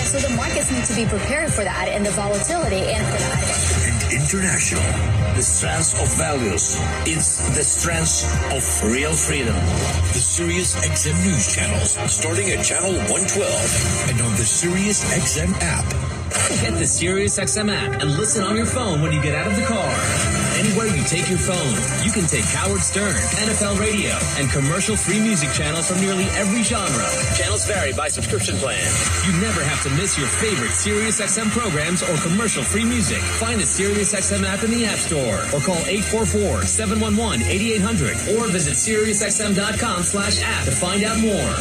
So the markets need to be prepared for that and the volatility and for that. And international, the strength of values. It's the strength of real freedom. The Sirius XM News channels, starting at channel 112 and on the Sirius XM app. Get the SiriusXM app and listen on your phone when you get out of the car. Anywhere you take your phone, you can take Howard Stern, NFL Radio, and commercial-free music channels from nearly every genre. Channels vary by subscription plan. You never have to miss your favorite SiriusXM programs or commercial-free music. Find the SiriusXM app in the App Store or call 844-711-8800 or visit SiriusXM.com/app to find out more.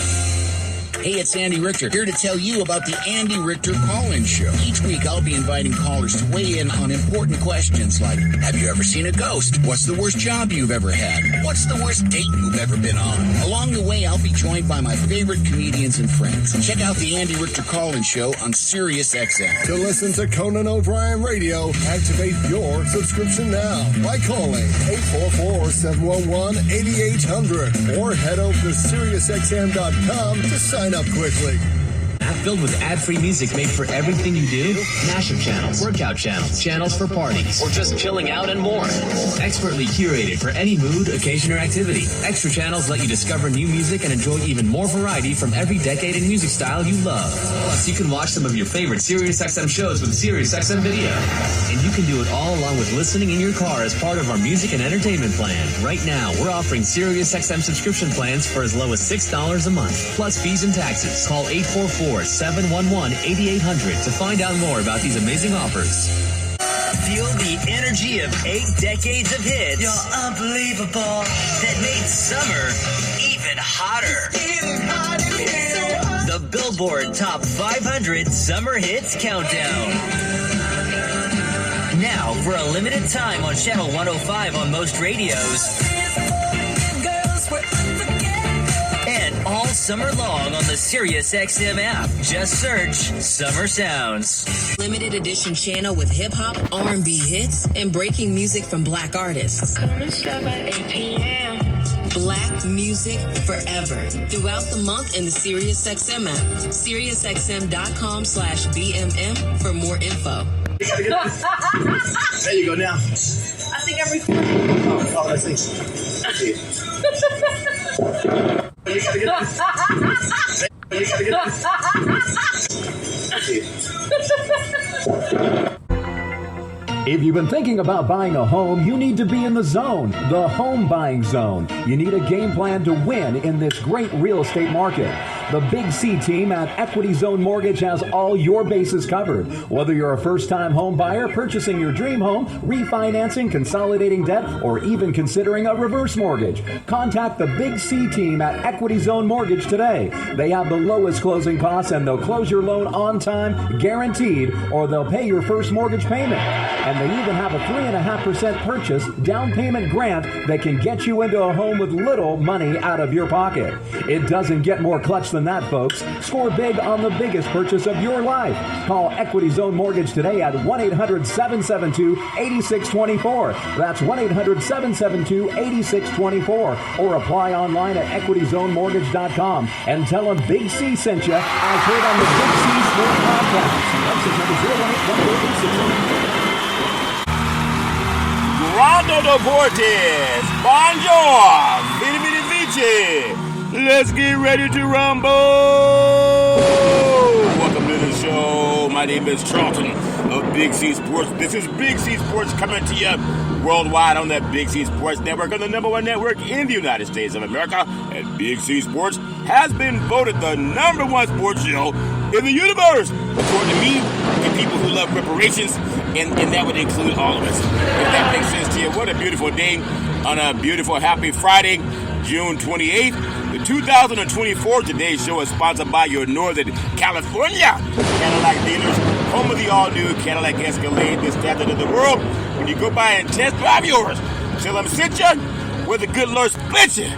Hey, it's Andy Richter, here to tell you about the Andy Richter Call-In Show. Each week, I'll be inviting callers to weigh in on important questions like, have you ever seen a ghost? What's the worst job you've ever had? What's the worst date you've ever been on? Along the way, I'll be joined by my favorite comedians and friends. Check out the Andy Richter Call-In Show on Sirius XM. To listen to Conan O'Brien Radio, activate your subscription now by calling 844-711-8800 or head over to SiriusXM.com to sign up quickly. App filled with ad-free music made for everything you do? Mashup channels, workout channels, channels for parties, or just chilling out and more. Expertly curated for any mood, occasion, or activity. Extra channels let you discover new music and enjoy even more variety from every decade and music style you love. Plus, you can watch some of your favorite SiriusXM shows with SiriusXM Video. And you can do it all along with listening in your car as part of our music and entertainment plan. Right now, we're offering SiriusXM subscription plans for as low as $6 a month, plus fees and taxes. Call 844-711-8800 to find out more about these amazing offers. Feel the energy of 8 decades of hits. You're unbelievable. That made summer even hotter. The Billboard Top 500 Summer Hits Countdown. Now, for a limited time on Channel 105 on most radios. And all summer long on the SiriusXM app. Just search Summer Sounds. Limited edition channel with hip-hop, R&B hits, and breaking music from black artists. Black music forever. Throughout the month in the SiriusXM app. SiriusXM.com/BMM for more info. There you go now. I think I'm recording. Oh, let's see. You gotta get this. You gotta get this. If you've been thinking about buying a home, you need to be in the zone, the home buying zone. You need a game plan to win in this great real estate market. The Big C team at Equity Zone Mortgage has all your bases covered. Whether you're a first-time home buyer, purchasing your dream home, refinancing, consolidating debt, or even considering a reverse mortgage, contact the Big C team at Equity Zone Mortgage today. They have the lowest closing costs and they'll close your loan on time, guaranteed, or they'll pay your first mortgage payment. And they even have a 3.5% purchase down payment grant that can get you into a home with little money out of your pocket. It doesn't get more clutch than that, folks. Score big on the biggest purchase of your life. Call Equity Zone Mortgage today at 1-800-772-8624. That's 1-800-772-8624. Or apply online at equityzonemortgage.com and tell them Big C sent you as heard on the Big C Sports Podcast. Exit number 018-186. Grande Deportes, bonjour, vini vini vici. Let's get ready to rumble. Welcome to the show. My name is Charlton of Big C Sports. This is Big C Sports coming to you worldwide on that Big C Sports Network, on the #1 network in the United States of America. And Big C Sports has been voted the #1 sports show in the universe, according to me and people who love reparations, and that would include all of us. If that makes sense to you, what a beautiful day on a beautiful, happy Friday, June 28th. The 2024 Today's Show is sponsored by your Northern California Cadillac dealers, home of the all-new Cadillac Escalade, the standard of the world. When you go by and test drive yours, tell them sit you where the good Lord split you.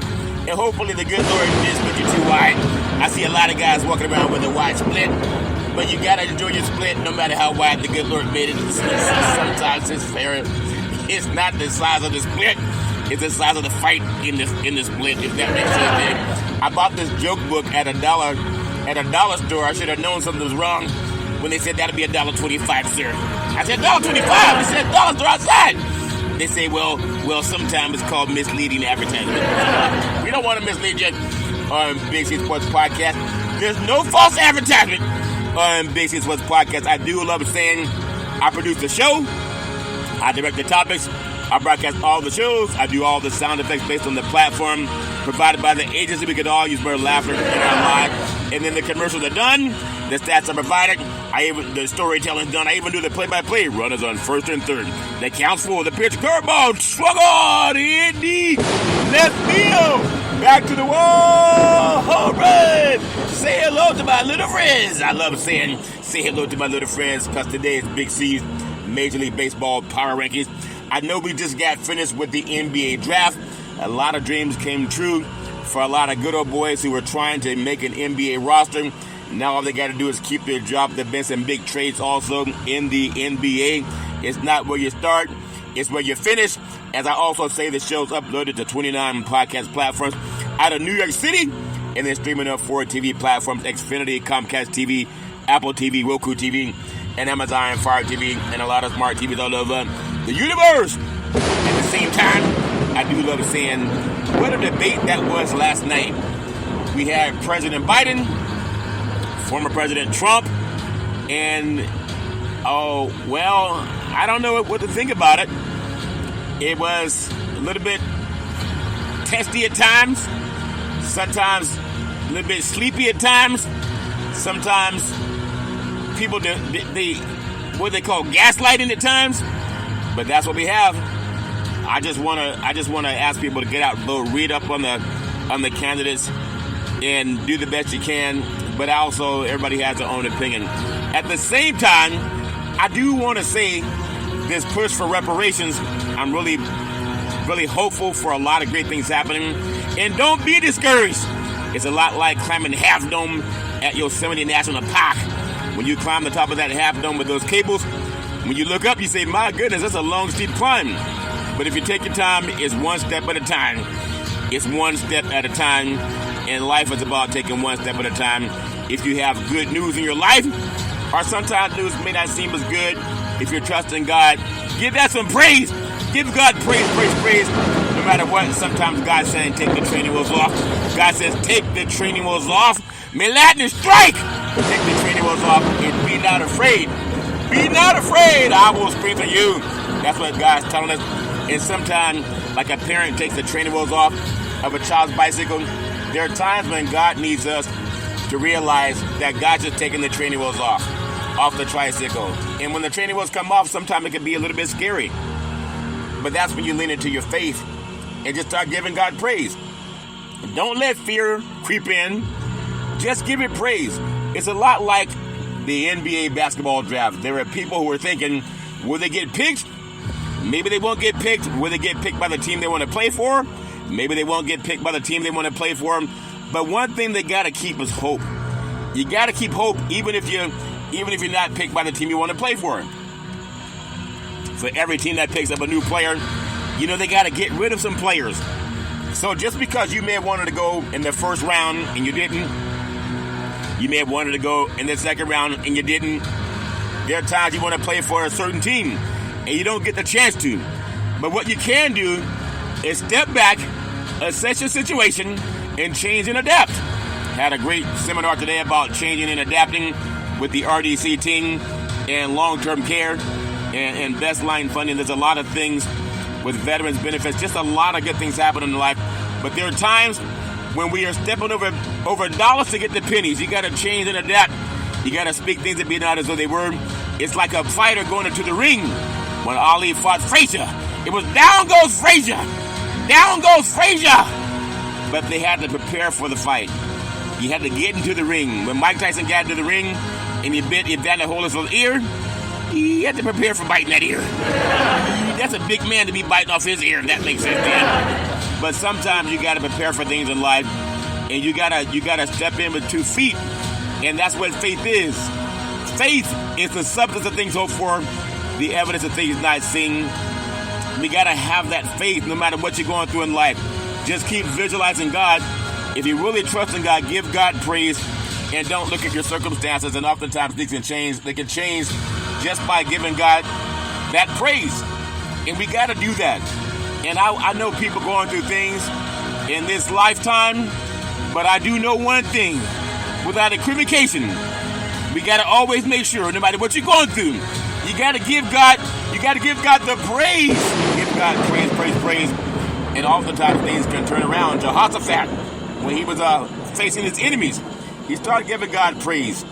And hopefully the good Lord didn't split you too wide. I see a lot of guys walking around with a wide split, but you gotta enjoy your split no matter how wide the good Lord made it. Sometimes it's fair. It's not the size of the split. It's the size of the fight in the split, if that makes sense. I bought this joke book at a dollar store. I should have known something was wrong. when they said that'll be $1.25, sir. I said $1.25. They said dollars are outside. They say, well, sometimes it's called misleading advertisement. We don't want to mislead you on Big C Sports Podcast. There's no false advertisement on Big C Sports Podcast. I do love saying I produce the show. I direct the topics. I broadcast all the shows. I do all the sound effects based on the platform provided by the agency. We can all use more laughter in our live. And then the commercials are done. The stats are provided. The storytelling's done. I even do the play-by-play. Runners on first and third. That counts for the pitch. Curveball. Swung on. In the left field. Back to the wall. Home run. Say hello to my little friends. I love saying say hello to my little friends because today is Big C's Major League Baseball Power Rankings. I know we just got finished with the NBA draft. A lot of dreams came true for a lot of good old boys who were trying to make an NBA roster. Now all they got to do is keep their job. There have been some big trades also in the NBA. It's not where you start, it's where you finish. As I also say, the show's uploaded to 29 podcast platforms out of New York City, and then streaming up 4 TV platforms: Xfinity, Comcast TV, Apple TV, Roku TV, and Amazon Fire TV, and a lot of smart TVs all over the universe. At the same time, I do love saying what a debate that was last night. We had President Biden, former President Trump, and I don't know what to think about it. It was a little bit testy at times, sometimes a little bit sleepy at times, sometimes people what they call gaslighting at times, but that's what we have. I just want to ask people to get out and vote, read up on the candidates, and do the best you can. But also, everybody has their own opinion. At the same time, I do want to say this push for reparations. I'm really, really hopeful for a lot of great things happening. And don't be discouraged. It's a lot like climbing Half Dome at Yosemite National Park. When you climb the top of that Half Dome with those cables, when you look up, you say, my goodness, that's a long, steep climb. But if you take your time, it's one step at a time. It's one step at a time. And life is about taking one step at a time. If you have good news in your life, or sometimes news may not seem as good, if you're trusting God, give that some praise. Give God praise. No matter what, sometimes God's saying, take the training wheels off. God says, take the training wheels off. May lightning strike. Take the training wheels off and be not afraid. Be not afraid. I will strengthen you. That's what God's telling us. And sometimes, like a parent takes the training wheels off of a child's bicycle, there are times when God needs us to realize that God's just taking the training wheels off the tricycle. And when the training wheels come off, sometimes it can be a little bit scary. But that's when you lean into your faith and just start giving God praise. Don't let fear creep in. Just give it praise. It's a lot like the NBA basketball draft. There are people who are thinking, will they get picked? Maybe they won't get picked. Will they get picked by the team they want to play for? Maybe they won't get picked by the team they want to play for. But one thing they got to keep is hope. You got to keep hope even if you're not picked by the team you want to play for. For every team that picks up a new player, they got to get rid of some players. So just because you may have wanted to go in the first round and you didn't, you may have wanted to go in the second round and you didn't, there are times you want to play for a certain team and you don't get the chance to. But what you can do is step back, assess your situation, and change and adapt. Had a great seminar today about changing and adapting with the RDC team and long-term care and best line funding. There's a lot of things with veterans benefits, just a lot of good things happening in life. But there are times when we are stepping over dollars to get the pennies. You got to change and adapt. You got to speak things that be not as though they were. It's like a fighter going into the ring. When Ali fought Frazier, it was down goes Frazier. Down goes Frazier. But they had to prepare for the fight. You had to get into the ring. When Mike Tyson got into the ring and he bit Evander Holyfield's ear, he had to prepare for biting that ear. That's a big man to be biting off his ear, if that makes sense, man. But sometimes you got to prepare for things in life, and you gotta step in with 2 feet, and that's what faith is. Faith is the substance of things hoped for, the evidence of things not seen. We got to have that faith no matter what you're going through in life. Just keep visualizing God. If you really trust in God, give God praise. and don't look at your circumstances, and oftentimes they can change just by giving God that praise. And we got to do that. And I know people going through things in this lifetime, but I do know one thing, without equivocation, we got to always make sure, no matter what you're going through, you got to give God the praise. Give God praise. And oftentimes things can turn around. Jehoshaphat, when he was facing his enemies, he started giving God praise.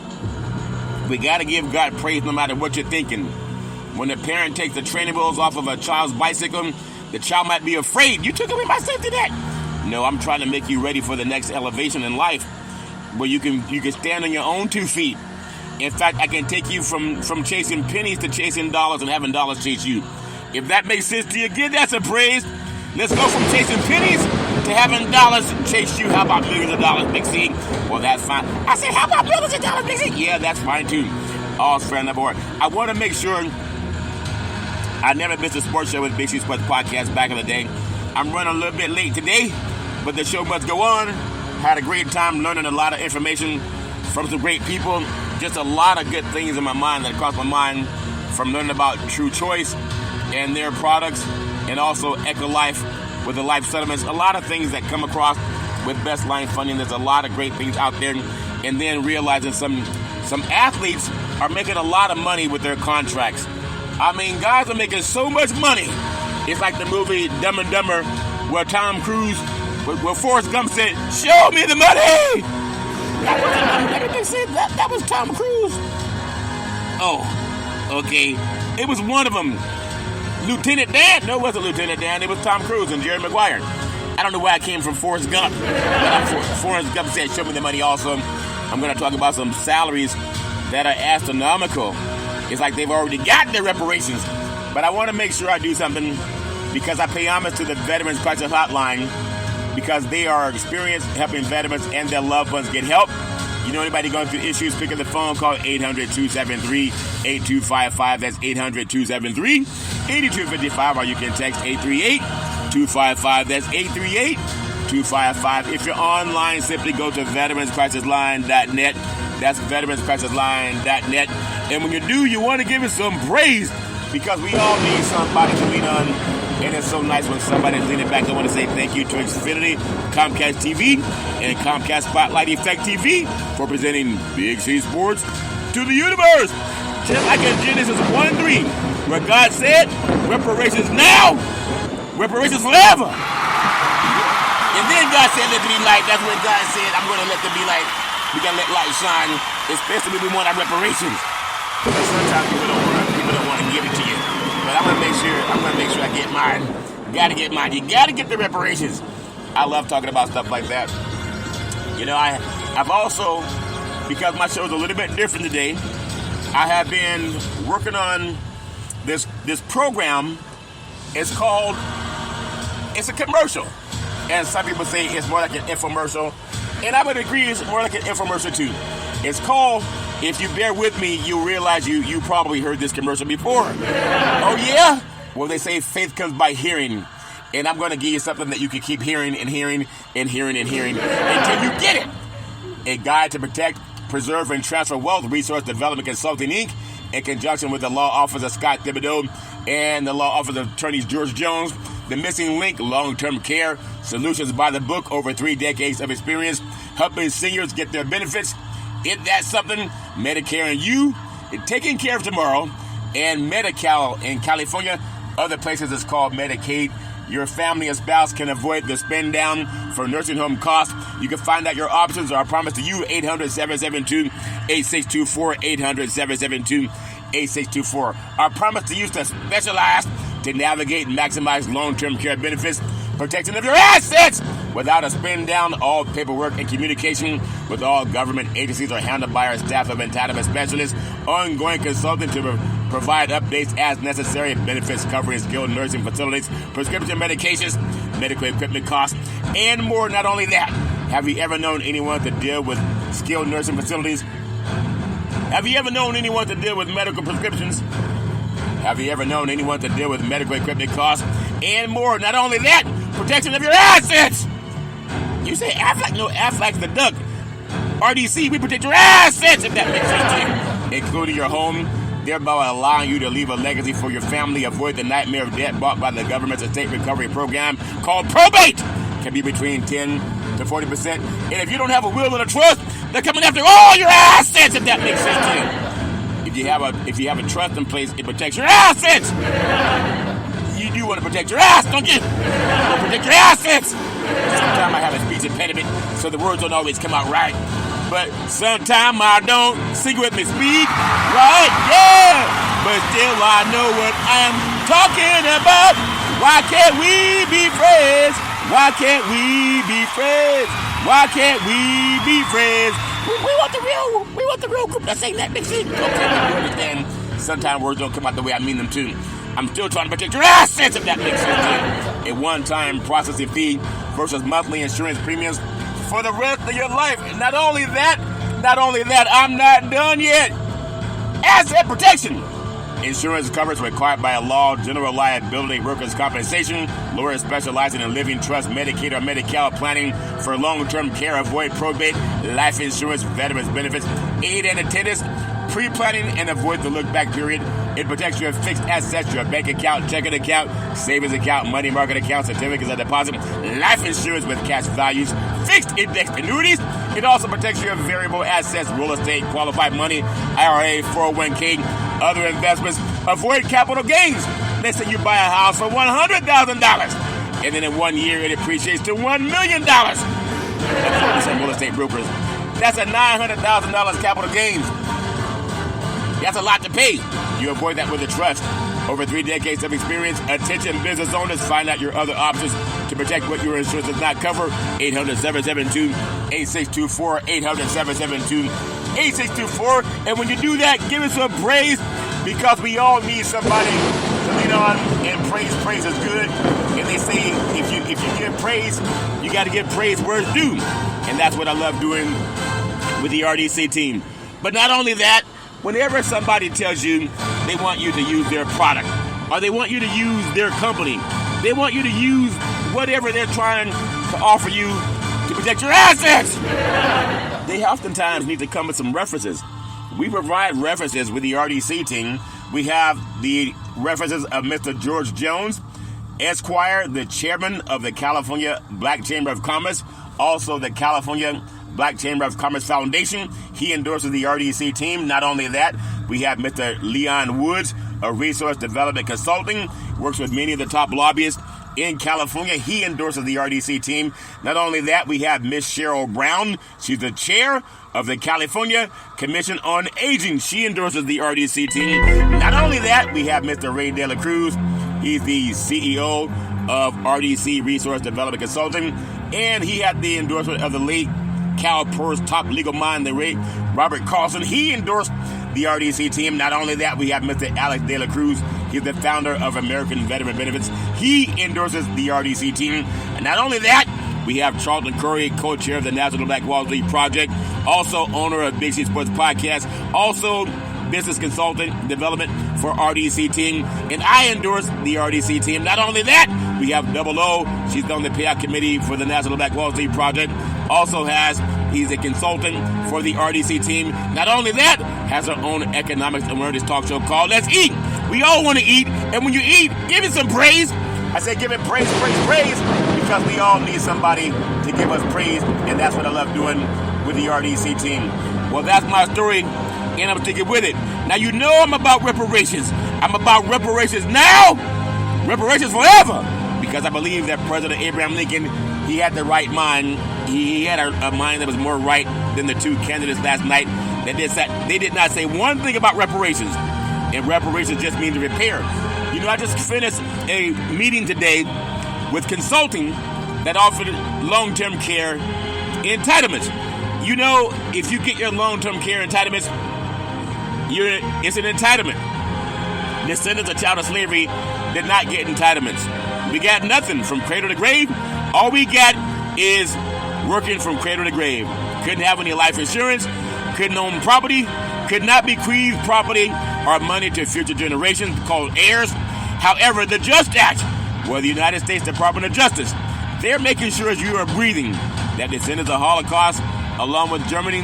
We got to give God praise no matter what you're thinking. When a parent takes the training wheels off of a child's bicycle, the child might be afraid. You took away my safety net. No, I'm trying to make you ready for the next elevation in life, where you can stand on your own 2 feet. In fact, I can take you from chasing pennies to chasing dollars and having dollars chase you. If that makes sense to you, give that some praise. Let's go from chasing pennies to having dollars chase you. How about millions of dollars, Big C? Well, that's fine. I said, how about millions of dollars, Big C? Yeah, that's fine too. All's fair on the board. I want to make sure I never missed a sports show with Big C Sports Podcast back in the day. I'm running a little bit late today, but the show must go on. Had a great time learning a lot of information from some great people. Just a lot of good things in my mind that crossed my mind from learning about True Choice and their products, and also Eco-Life with the life settlements. A lot of things that come across with Best Line Funding. There's a lot of great things out there. And then realizing some athletes are making a lot of money with their contracts. I mean, guys are making so much money. It's like the movie Dumb and Dumber, where Tom Cruise, where Forrest Gump said, "Show me the money!" That was Tom Cruise. Oh, okay. It was one of them. Lieutenant Dan. No, it wasn't Lieutenant Dan. It was Tom Cruise and Jerry Maguire. I don't know where I came from, Forrest Gump. But Forrest Gump said, "Show me the money." Also, I'm going to talk about some salaries that are astronomical. It's like they've already gotten their reparations. But I want to make sure I do something, because I pay homage to the Veterans Crisis Hotline, because they are experienced helping veterans and their loved ones get help. You know anybody going through issues, pick up the phone, call 800-273-8255. That's 800-273-8255. Or you can text 838-255. That's 838-255. If you're online, simply go to veteranscrisisline.net. That's veteranscrisisline.net. And when you do, you want to give it some praise, because we all need somebody to lean on. And it's so nice when somebody's leaning back. I want to say thank you to Xfinity, Comcast TV, and Comcast Spotlight Effect TV for presenting Big C Sports to the universe. Just like in Genesis 1:3, where God said, reparations now, reparations forever. And then God said, let there be light. That's when God said, I'm going to let there be light. We got to let light shine, especially when we want our reparations. But sometimes people don't want to give it to you. But I'm gonna make sure I get mine. Gotta get mine. You gotta get the reparations. I love talking about stuff like that. You know, I've also, because my show's a little bit different today, I have been working on this program. It's a commercial. And some people say it's more like an infomercial. And I would agree it's more like an infomercial too. It's called, if you bear with me, you'll realize you probably heard this commercial before. Oh yeah? Well, they say faith comes by hearing. And I'm going to give you something that you can keep hearing and hearing and hearing and hearing until you get it. A guide to protect, preserve, and transfer wealth, Resource Development Consulting, Inc., in conjunction with the law office of Scott Thibodeau and the law office of attorneys George Jones. The Missing Link, Long-Term Care Solutions by the book, over 3 decades of experience helping seniors get their benefits. If that's something, Medicare and You, Taking Care of Tomorrow, and Medi-Cal in California. Other places it's called Medicaid. Your family and spouse can avoid the spend down for nursing home costs. You can find out your options are promised to you. 800-772-8624. 800-772-8624. Our promise to you is to specialize to navigate and maximize long-term care benefits, protection of your assets without a spend down. All paperwork and communication with all government agencies are handled by our staff of entitlement specialists. Ongoing consulting to provide updates as necessary. Benefits covering skilled nursing facilities, prescription medications, medical equipment costs, and more. Not only that, have you ever known anyone to deal with skilled nursing facilities? Have you ever known anyone to deal with medical prescriptions? Have you ever known anyone to deal with medical equipment costs and more? Not only that, protection of your assets. You say Aflac? No, Aflac's the duck. RDC, we protect your assets, if that makes sense to you, including your home, thereby allowing you to leave a legacy for your family. Avoid the nightmare of debt bought by the government's estate recovery program called probate. Can be between 10 to 40%. And if you don't have a will and a trust, they're coming after all your assets, if that makes sense to you. If you have a trust in place, it protects your assets. You do want to protect your ass, don't you? You want to protect your assets. Sometimes I have a speech impediment, so the words don't always come out right. But sometimes I don't. Sing with me, speak. Right? Yeah. But still I know what I'm talking about. Why can't we be friends? Why can't we be friends? Why can't we be friends? We want the real group. That's saying that makes sense. Okay, you understand. Sometimes words don't come out the way I mean them to. I'm still trying to protect your assets, if that makes sense to you. A one-time processing fee versus monthly insurance premiums for the rest of your life. And not only that, I'm not done yet. Asset protection. Insurance coverage required by a law, general liability, workers' compensation, lawyers specializing in living trust, Medicaid or Medi-Cal planning for long-term care, avoid probate, life insurance, veterans benefits, aid and attendance, pre-planning, and avoid the look-back period. It protects your fixed assets, your bank account, checking account, savings account, money market account, certificates of deposit, life insurance with cash values, fixed index annuities. It also protects your variable assets, real estate, qualified money, IRA, 401k, other investments. Avoid capital gains. Let's say you buy a house for $100,000, and then in 1 year it appreciates to $1 million. That's some real estate brokers. That's a $900,000 capital gains. That's a lot to pay. You avoid that with a trust. Over 3 decades of experience, attention business owners, find out your other options to protect what your insurance does not cover. 800-772-8624, 800-772-8624. And when you do that, give us a praise, because we all need somebody to lean on, and praise is good. And they say if you give praise, you got to give praise where it's due. And that's what I love doing with the RDC team. But not only that, whenever somebody tells you they want you to use their product, or they want you to use their company, they want you to use whatever they're trying to offer you to protect your assets, they oftentimes need to come with some references. We provide references with the RDC team. We have the references of Mr. George Jones, Esquire, the chairman of the California Black Chamber of Commerce, also the California Black Chamber of Commerce Foundation. He endorses the RDC team. Not only that, we have Mr. Leon Woods, a resource development consulting, works with many of the top lobbyists in California. He endorses the RDC team. Not only that, we have Miss Cheryl Brown. She's the chair of the California Commission on Aging. She endorses the RDC team. Not only that, we have Mr. Ray De La Cruz. He's the CEO of RDC Resource Development Consulting, and he had the endorsement of the late CalPERS top legal mind, the late Robert Carlson. He endorsed the RDC team. Not only that, we have Mr. Alex De La Cruz. He's the founder of American Veteran Benefits. He endorses the RDC team. And not only that, we have Charlton Curry, co-chair of the National Black Wall Street Project, also owner of Big C Sports Podcast, also business consultant development for RDC team. And I endorse the RDC team. Not only that, we have Double O. She's on the payout committee for the National Black Wall Street Project. He's a consultant for the RDC team. Not only that, has her own economics and awareness talk show called Let's Eat. We all want to eat, and when you eat, give it some praise. I said give it praise, because we all need somebody to give us praise, and that's what I love doing with the RDC team. Well, that's my story, and I'm sticking with it. Now, you know I'm about reparations. I'm about reparations now, reparations forever, because I believe that President Abraham Lincoln, he had the right mind. He had a mind that was more right than the two candidates last night. They did not say one thing about reparations, and reparations just means repair. You know, I just finished a meeting today with consulting that offered long-term care entitlements. You know, if you get your long-term care entitlements, it's an entitlement. Descendants of child of slavery did not get entitlements. We got nothing from cradle to grave. All we got is working from cradle to grave. Couldn't have any life insurance, couldn't own property, could not bequeath property or money to future generations called heirs. However, the Just Act, or the United States Department of Justice, they're making sure as you are breathing that descendants of Holocaust along with Germany,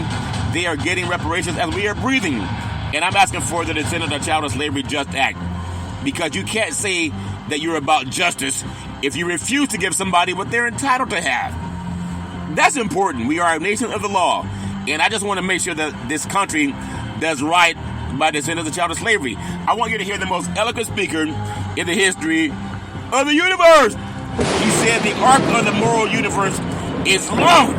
they are getting reparations as we are breathing. And I'm asking for the Descendants of Child Slavery Just Act. Because you can't say that you're about justice if you refuse to give somebody what they're entitled to have. That's important. We are a nation of the law. And I just want to make sure that this country does right by descendants of child slavery. I want you to hear the most eloquent speaker in the history of the universe. He said the arc of the moral universe is long,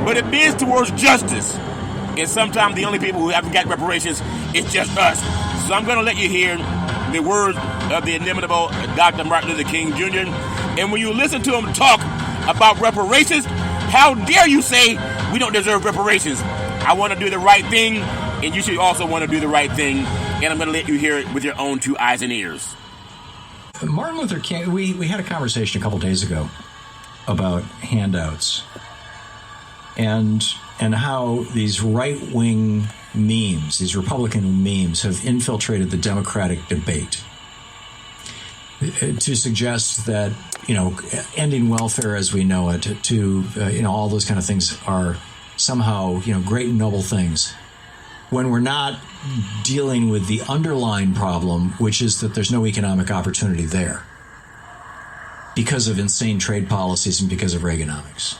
but it bends towards justice. And sometimes the only people who haven't got reparations is just us. So I'm going to let you hear the words of the inimitable Dr. Martin Luther King Jr. And when you listen to him talk about reparations, how dare you say we don't deserve reparations? I want to do the right thing, and you should also want to do the right thing. And I'm going to let you hear it with your own 2 eyes and ears. Martin Luther King, we had a conversation a couple days ago about handouts and how these right-wing memes, these Republican memes, have infiltrated the Democratic debate to suggest that, ending welfare as we know it, all those kind of things are somehow, great and noble things, when we're not dealing with the underlying problem, which is that there's no economic opportunity there because of insane trade policies and because of Reaganomics.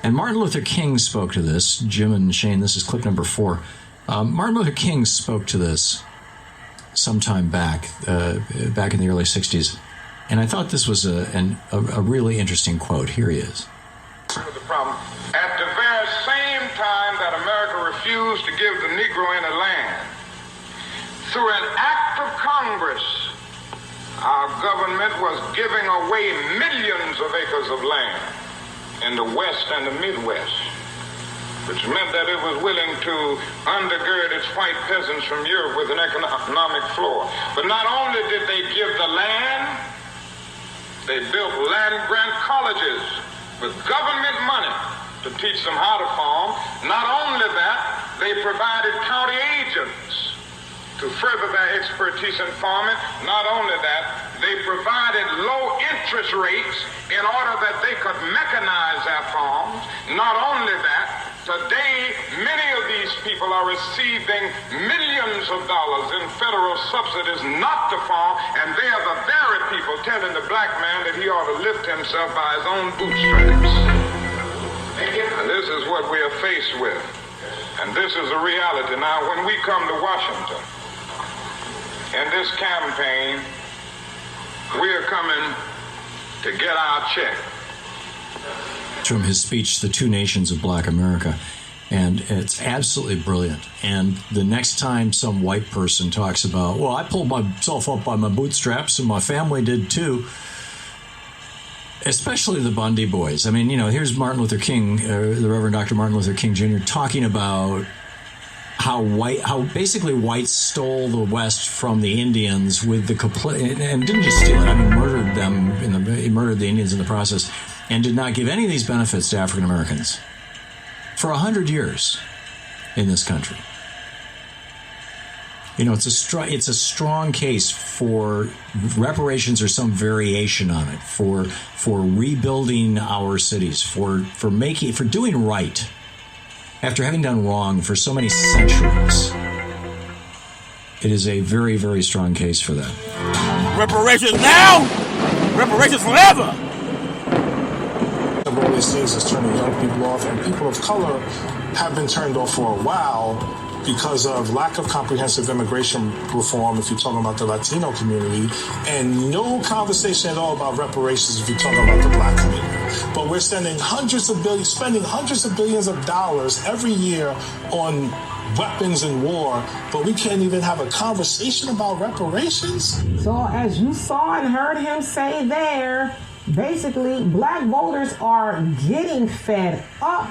And Martin Luther King spoke to this. Jim and Shane, this is clip number 4. Martin Luther King spoke to this sometime back in the early 60s. And I thought this was a really interesting quote. Here he is. The problem. At the very same time that America refused to give the Negro any land, through an act of Congress, our government was giving away millions of acres of land in the West and the Midwest, which meant that it was willing to undergird its white peasants from Europe with an economic floor. But not only did they give the land, they built land-grant colleges with government money to teach them how to farm. Not only that, they provided county agents to further their expertise in farming. Not only that, they provided low interest rates in order that they could mechanize their farms. Not only that, today many of these people are receiving millions of dollars in federal subsidies not to farm, and they are the very people telling the black man that he ought to lift himself by his own bootstraps. And this is what we are faced with. And this is a reality. Now, when we come to Washington, in this campaign, we are coming to get our check. From his speech, The Two Nations of Black America. And it's absolutely brilliant. And the next time some white person talks about, well, I pulled myself up by my bootstraps and my family did too, especially the Bundy boys. I mean, here's Martin Luther King, the Reverend Dr. Martin Luther King Jr., talking about how basically whites stole the West from the Indians with the complete, and didn't just steal it, murdered them, he murdered the Indians in the process, and did not give any of these benefits to African Americans for 100 years in this country. It's a strong case for reparations or some variation on it, for rebuilding our cities, for doing right after having done wrong for so many centuries. It is a very, very strong case for that. Reparations now, reparations forever. One of these things is turning young people off, and people of color have been turned off for a while because of lack of comprehensive immigration reform, if you're talking about the Latino community, and no conversation at all about reparations if you're talking about the black community. But we're spending hundreds of billions of dollars every year on weapons and war, but we can't even have a conversation about reparations? So as you saw and heard him say there, basically black voters are getting fed up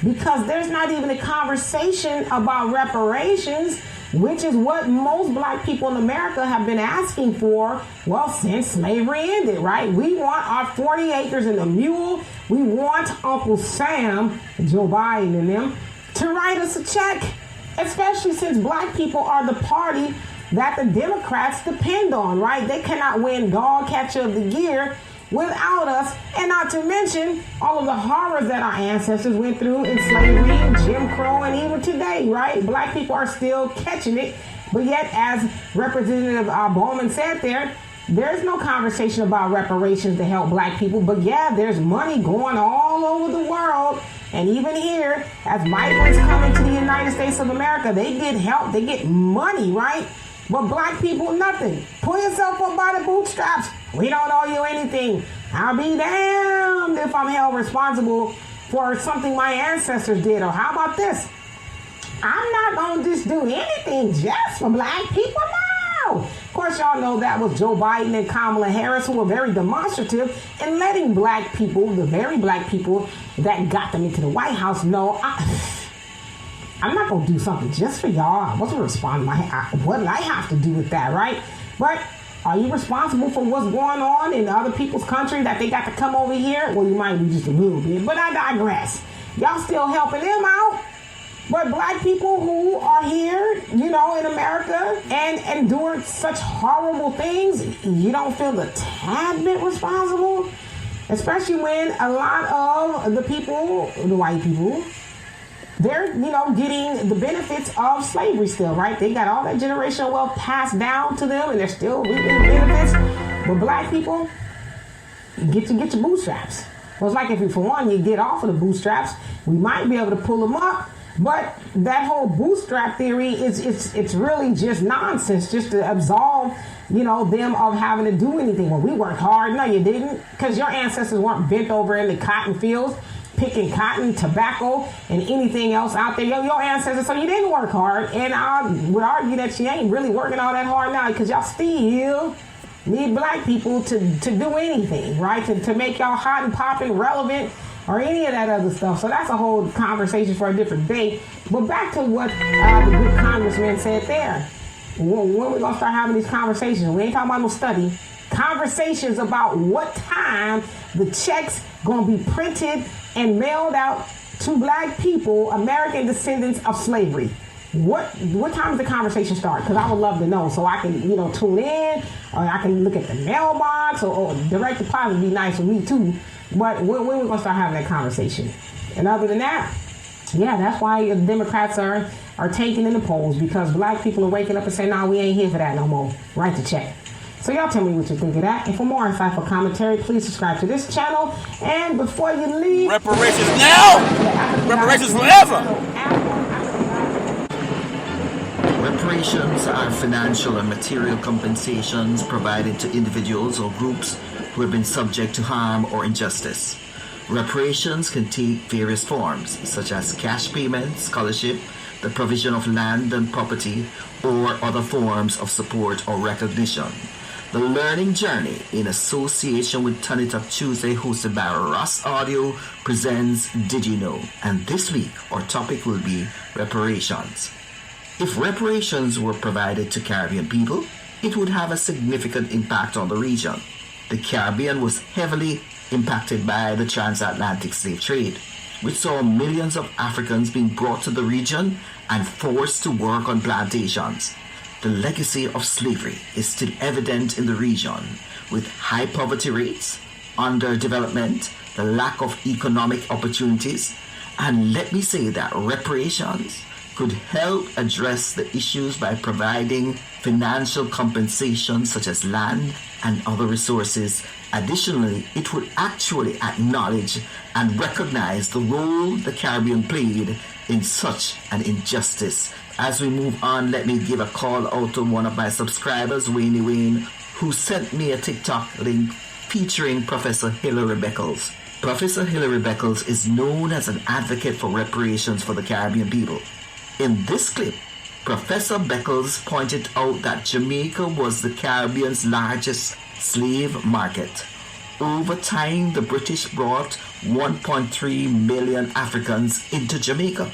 because there's not even a conversation about reparations, which is what most black people in America have been asking for, well, since slavery ended, right? We want our 40 acres and a mule. We want Uncle Sam, Joe Biden and them, to write us a check, especially since black people are the party that the Democrats depend on, right? They cannot win dog catcher of the year without us, and not to mention all of the horrors that our ancestors went through in slavery, Jim Crow, and even today, right? Black people are still catching it, but yet, as Representative Bowman said there's no conversation about reparations to help black people, but yeah, there's money going all over the world. And even here, as migrants come into the United States of America, they get help, they get money, right? But black people, nothing. Pull yourself up by the bootstraps. We don't owe you anything. I'll be damned if I'm held responsible for something my ancestors did. Or how about this? I'm not going to just do anything just for black people. No. Of course, y'all know that was Joe Biden and Kamala Harris, who were very demonstrative in letting black people, the very black people that got them into the White House, know I'm not going to do something just for y'all. I wasn't responsible. What did I have to do with that, right? But are you responsible for what's going on in other people's country that they got to come over here? Well, you might be just a little bit, but I digress. Y'all still helping them out. But black people who are here, in America and endured such horrible things, you don't feel a tad bit responsible? Especially when a lot of the people, the white people, they're, getting the benefits of slavery still, right? They got all that generational wealth passed down to them and they're still reaping the benefits. But black people, get your bootstraps. Well, it's like if you get off of the bootstraps, we might be able to pull them up. But that whole bootstrap theory it's really just nonsense, just to absolve, them of having to do anything. Well, we worked hard. No, you didn't, because your ancestors weren't bent over in the cotton fields, picking cotton, tobacco, and anything else out there. Your ancestors, so you didn't work hard. And I would argue that you ain't really working all that hard now, because y'all still need black people to do anything, right? To make y'all hot and popping, relevant, or any of that other stuff. So that's a whole conversation for a different day. But back to what the good congressman said there. When we going to start having these conversations? We ain't talking about no study. Conversations about what time the checks going to be printed and mailed out to black people, American descendants of slavery. What time does the conversation start? Because I would love to know, so I can tune in, or I can look at the mailbox, or direct deposit would be nice for me too. But when we're gonna start having that conversation? And other than that, yeah, that's why the Democrats are taking in the polls, because black people are waking up and saying, "Nah, we ain't here for that no more. Write the check." So y'all tell me what you think of that. And for more insightful commentary, please subscribe to this channel. And before you leave, reparations now, reparations forever. Reparations are financial and material compensations provided to individuals or groups who have been subject to harm or injustice. Reparations can take various forms, such as cash payments, scholarship, the provision of land and property, or other forms of support or recognition. The Learning Journey, in association with Turn It Up Tuesday, hosted by Ross Audio, presents Did You Know? And this week, our topic will be reparations. If reparations were provided to Caribbean people, it would have a significant impact on the region. The Caribbean was heavily impacted by the transatlantic slave trade, which saw millions of Africans being brought to the region and forced to work on plantations. The legacy of slavery is still evident in the region, with high poverty rates, underdevelopment, the lack of economic opportunities, and let me say that reparations could help address the issues by providing financial compensation such as land and other resources. Additionally, it would actually acknowledge and recognize the role the Caribbean played in such an injustice. As we move on, let me give a call out to one of my subscribers, Wayne, who sent me a TikTok link featuring Professor Hilary Beckles. Professor Hilary Beckles is known as an advocate for reparations for the Caribbean people. In this clip, Professor Beckles pointed out that Jamaica was the Caribbean's largest slave market. Over time, the British brought 1.3 million Africans into Jamaica.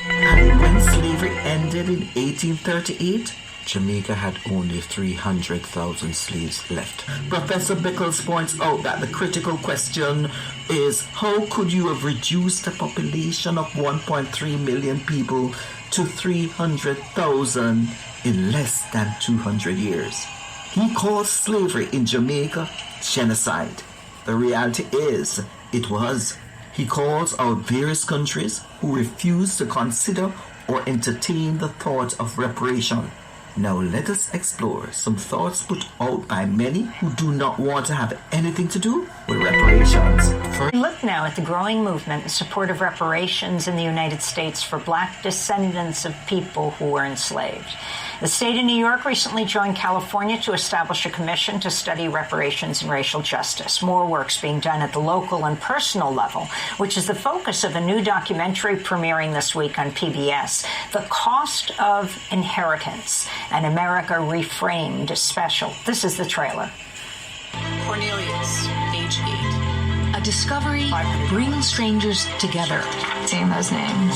And when slavery ended in 1838, Jamaica had only 300,000 slaves left. Professor Beckles points out that the critical question is, how could you have reduced a population of 1.3 million people to 300,000 in less than 200 years? He calls slavery in Jamaica genocide. The reality is, it was. He calls out various countries who refuse to consider or entertain the thought of reparation. Now let us explore some thoughts put out by many who do not want to have anything to do with reparations. Look now at the growing movement in support of reparations in the United States for black descendants of people who were enslaved. The state of New York recently joined California to establish a commission to study reparations and racial justice. More work's being done at the local and personal level, which is the focus of a new documentary premiering this week on PBS, The Cost of Inheritance, an America Reframed special. This is the trailer. Cornelius, age 8. A discovery brings strangers together. Seeing those names,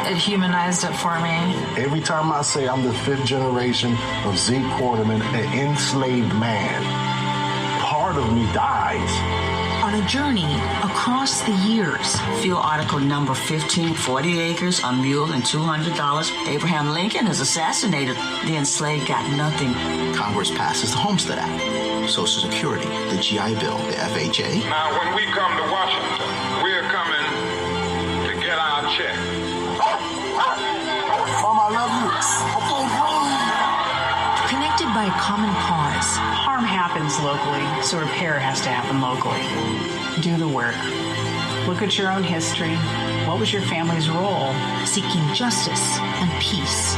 it humanized it for me. Every time I say I'm the 5th generation of Zeke Quarterman, an enslaved man, part of me dies. On a journey across the years. Fuel article number 15, 40 acres, a mule, and $200. Abraham Lincoln is assassinated. The enslaved got nothing. Congress passes the Homestead Act, Social Security, the GI Bill, the FHA. Now, when we come to Washington, we're coming to get our check. Mom, I love you. I can't breathe. Connected by a common cause. Harm happens locally, so repair has to happen locally. Do the work. Look at your own history. What was your family's role? Seeking justice and peace.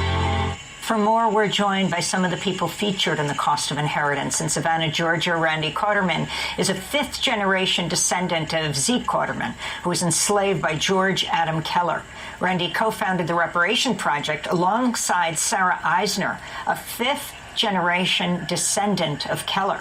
For more, we're joined by some of the people featured in The Cost of Inheritance. In Savannah, Georgia, Randy Quarterman is a 5th-generation descendant of Zeke Quarterman, who was enslaved by George Adam Keller. Randy co-founded the Reparation Project alongside Sarah Eisner, a 5th-generation descendant of Keller.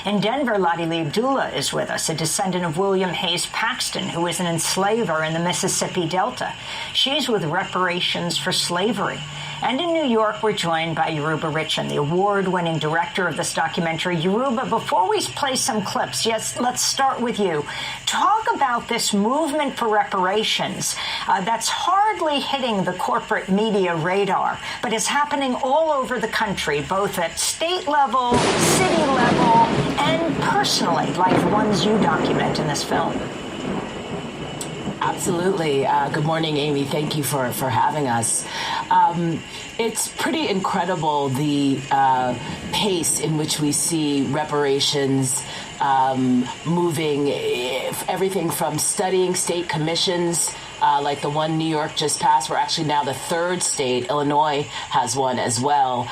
In Denver, Lottie Lee Abdullah is with us, a descendant of William Hayes Paxton, who was an enslaver in the Mississippi Delta. She's with Reparations for Slavery. And in New York, we're joined by Yoruba Richan, the award-winning director of this documentary. Yoruba, before we play some clips, yes, let's start with you. Talk about this movement for reparations that's hardly hitting the corporate media radar, but is happening all over the country, both at state level, city level, and personally, like the ones you document in this film. Absolutely. Good morning, Amy. Thank you for having us. It's pretty incredible the pace in which we see reparations moving, everything from studying state commissions like the one New York just passed. We're actually now the 3rd state, Illinois has one as well,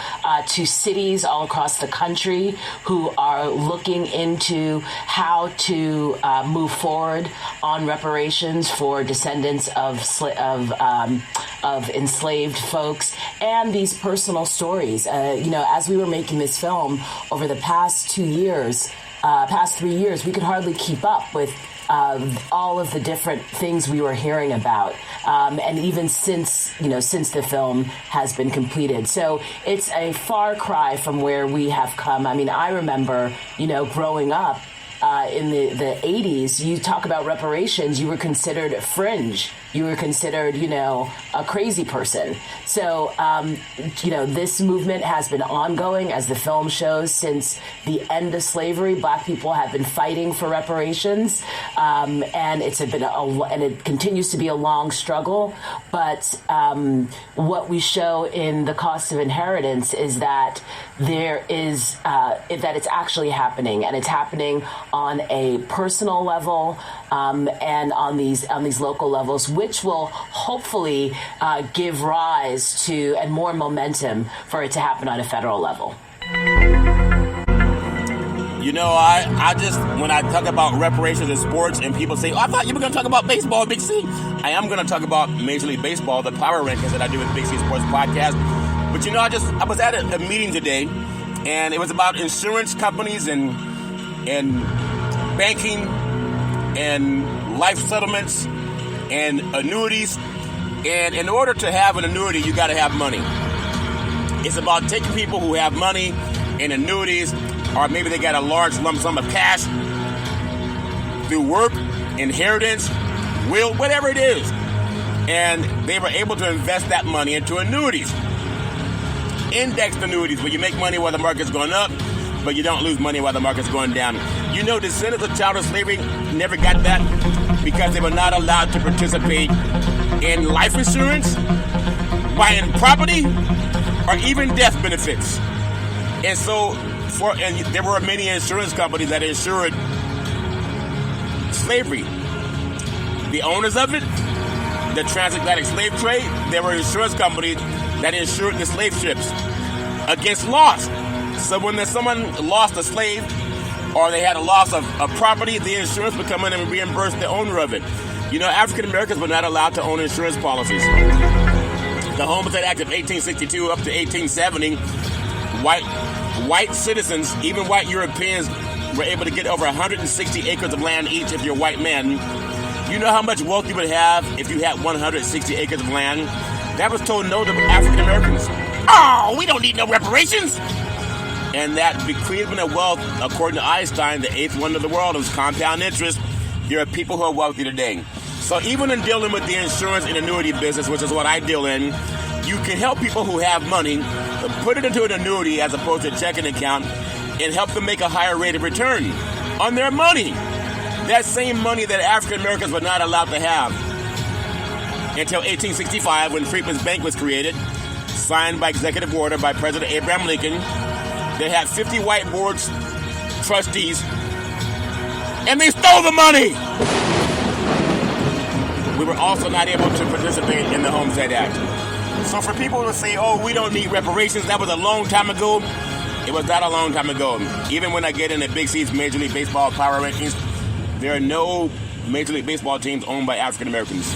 to cities all across the country who are looking into how to move forward on reparations for descendants of enslaved folks, and these personal stories. As we were making this film over the past 3 years, we could hardly keep up with all of the different things we were hearing about, and even since the film has been completed. So it's a far cry from where we have come. I mean, I remember, growing up in the 80s, you talk about reparations, you were considered fringe. You were considered, a crazy person. So, this movement has been ongoing, as the film shows, since the end of slavery. Black people have been fighting for reparations, and it's been and it continues to be a long struggle. But what we show in The Cost of Inheritance is that there is that it's actually happening, and it's happening on a personal level and on these local levels, which will hopefully give rise to and more momentum for it to happen on a federal level. I just, when I talk about reparations in sports and people say, I thought you were going to talk about baseball, Big C. I am going to talk about Major League Baseball, the power rankings that I do with Big C Sports Podcast. But I was at a meeting today, and it was about insurance companies and banking and life settlements and annuities. And in order to have an annuity, you got to have money. It's about taking people who have money in annuities, or maybe they got a large lump sum of cash through work, inheritance, will, whatever it is. And they were able to invest that money into annuities. Indexed annuities, where you make money while the market's going up, but you don't lose money while the market's going down. You know, descendants of child slavery never got that because they were not allowed to participate in life insurance, buying property, or even death benefits. And so, there were many insurance companies that insured slavery. The owners of it, the transatlantic slave trade, there were insurance companies that insured the slave ships against loss. So when someone lost a slave or they had a loss of property, the insurance would come in and reimburse the owner of it. You know, African Americans were not allowed to own insurance policies. The Homestead Act of 1862 up to 1870, white citizens, even white Europeans, were able to get over 160 acres of land each if you're a white man. You know how much wealth you would have if you had 160 acres of land? That was told no to African Americans. Oh, we don't need no reparations. And that bequeathment of wealth, according to Einstein, the eighth wonder of the world, is compound interest. There are people who are wealthy today. So even in dealing with the insurance and annuity business, which is what I deal in, you can help people who have money, put it into an annuity as opposed to a checking account, and help them make a higher rate of return on their money. That same money that African Americans were not allowed to have until 1865 when Freedmen's Bank was created, signed by executive order by President Abraham Lincoln. They had 50 white boards, trustees, and they stole the money. We were also not able to participate in the Homestead Act. So for people to say, oh, we don't need reparations, that was a long time ago. It was not a long time ago. Even when I get into Big C's Major League Baseball power rankings, there are no Major League Baseball teams owned by African Americans.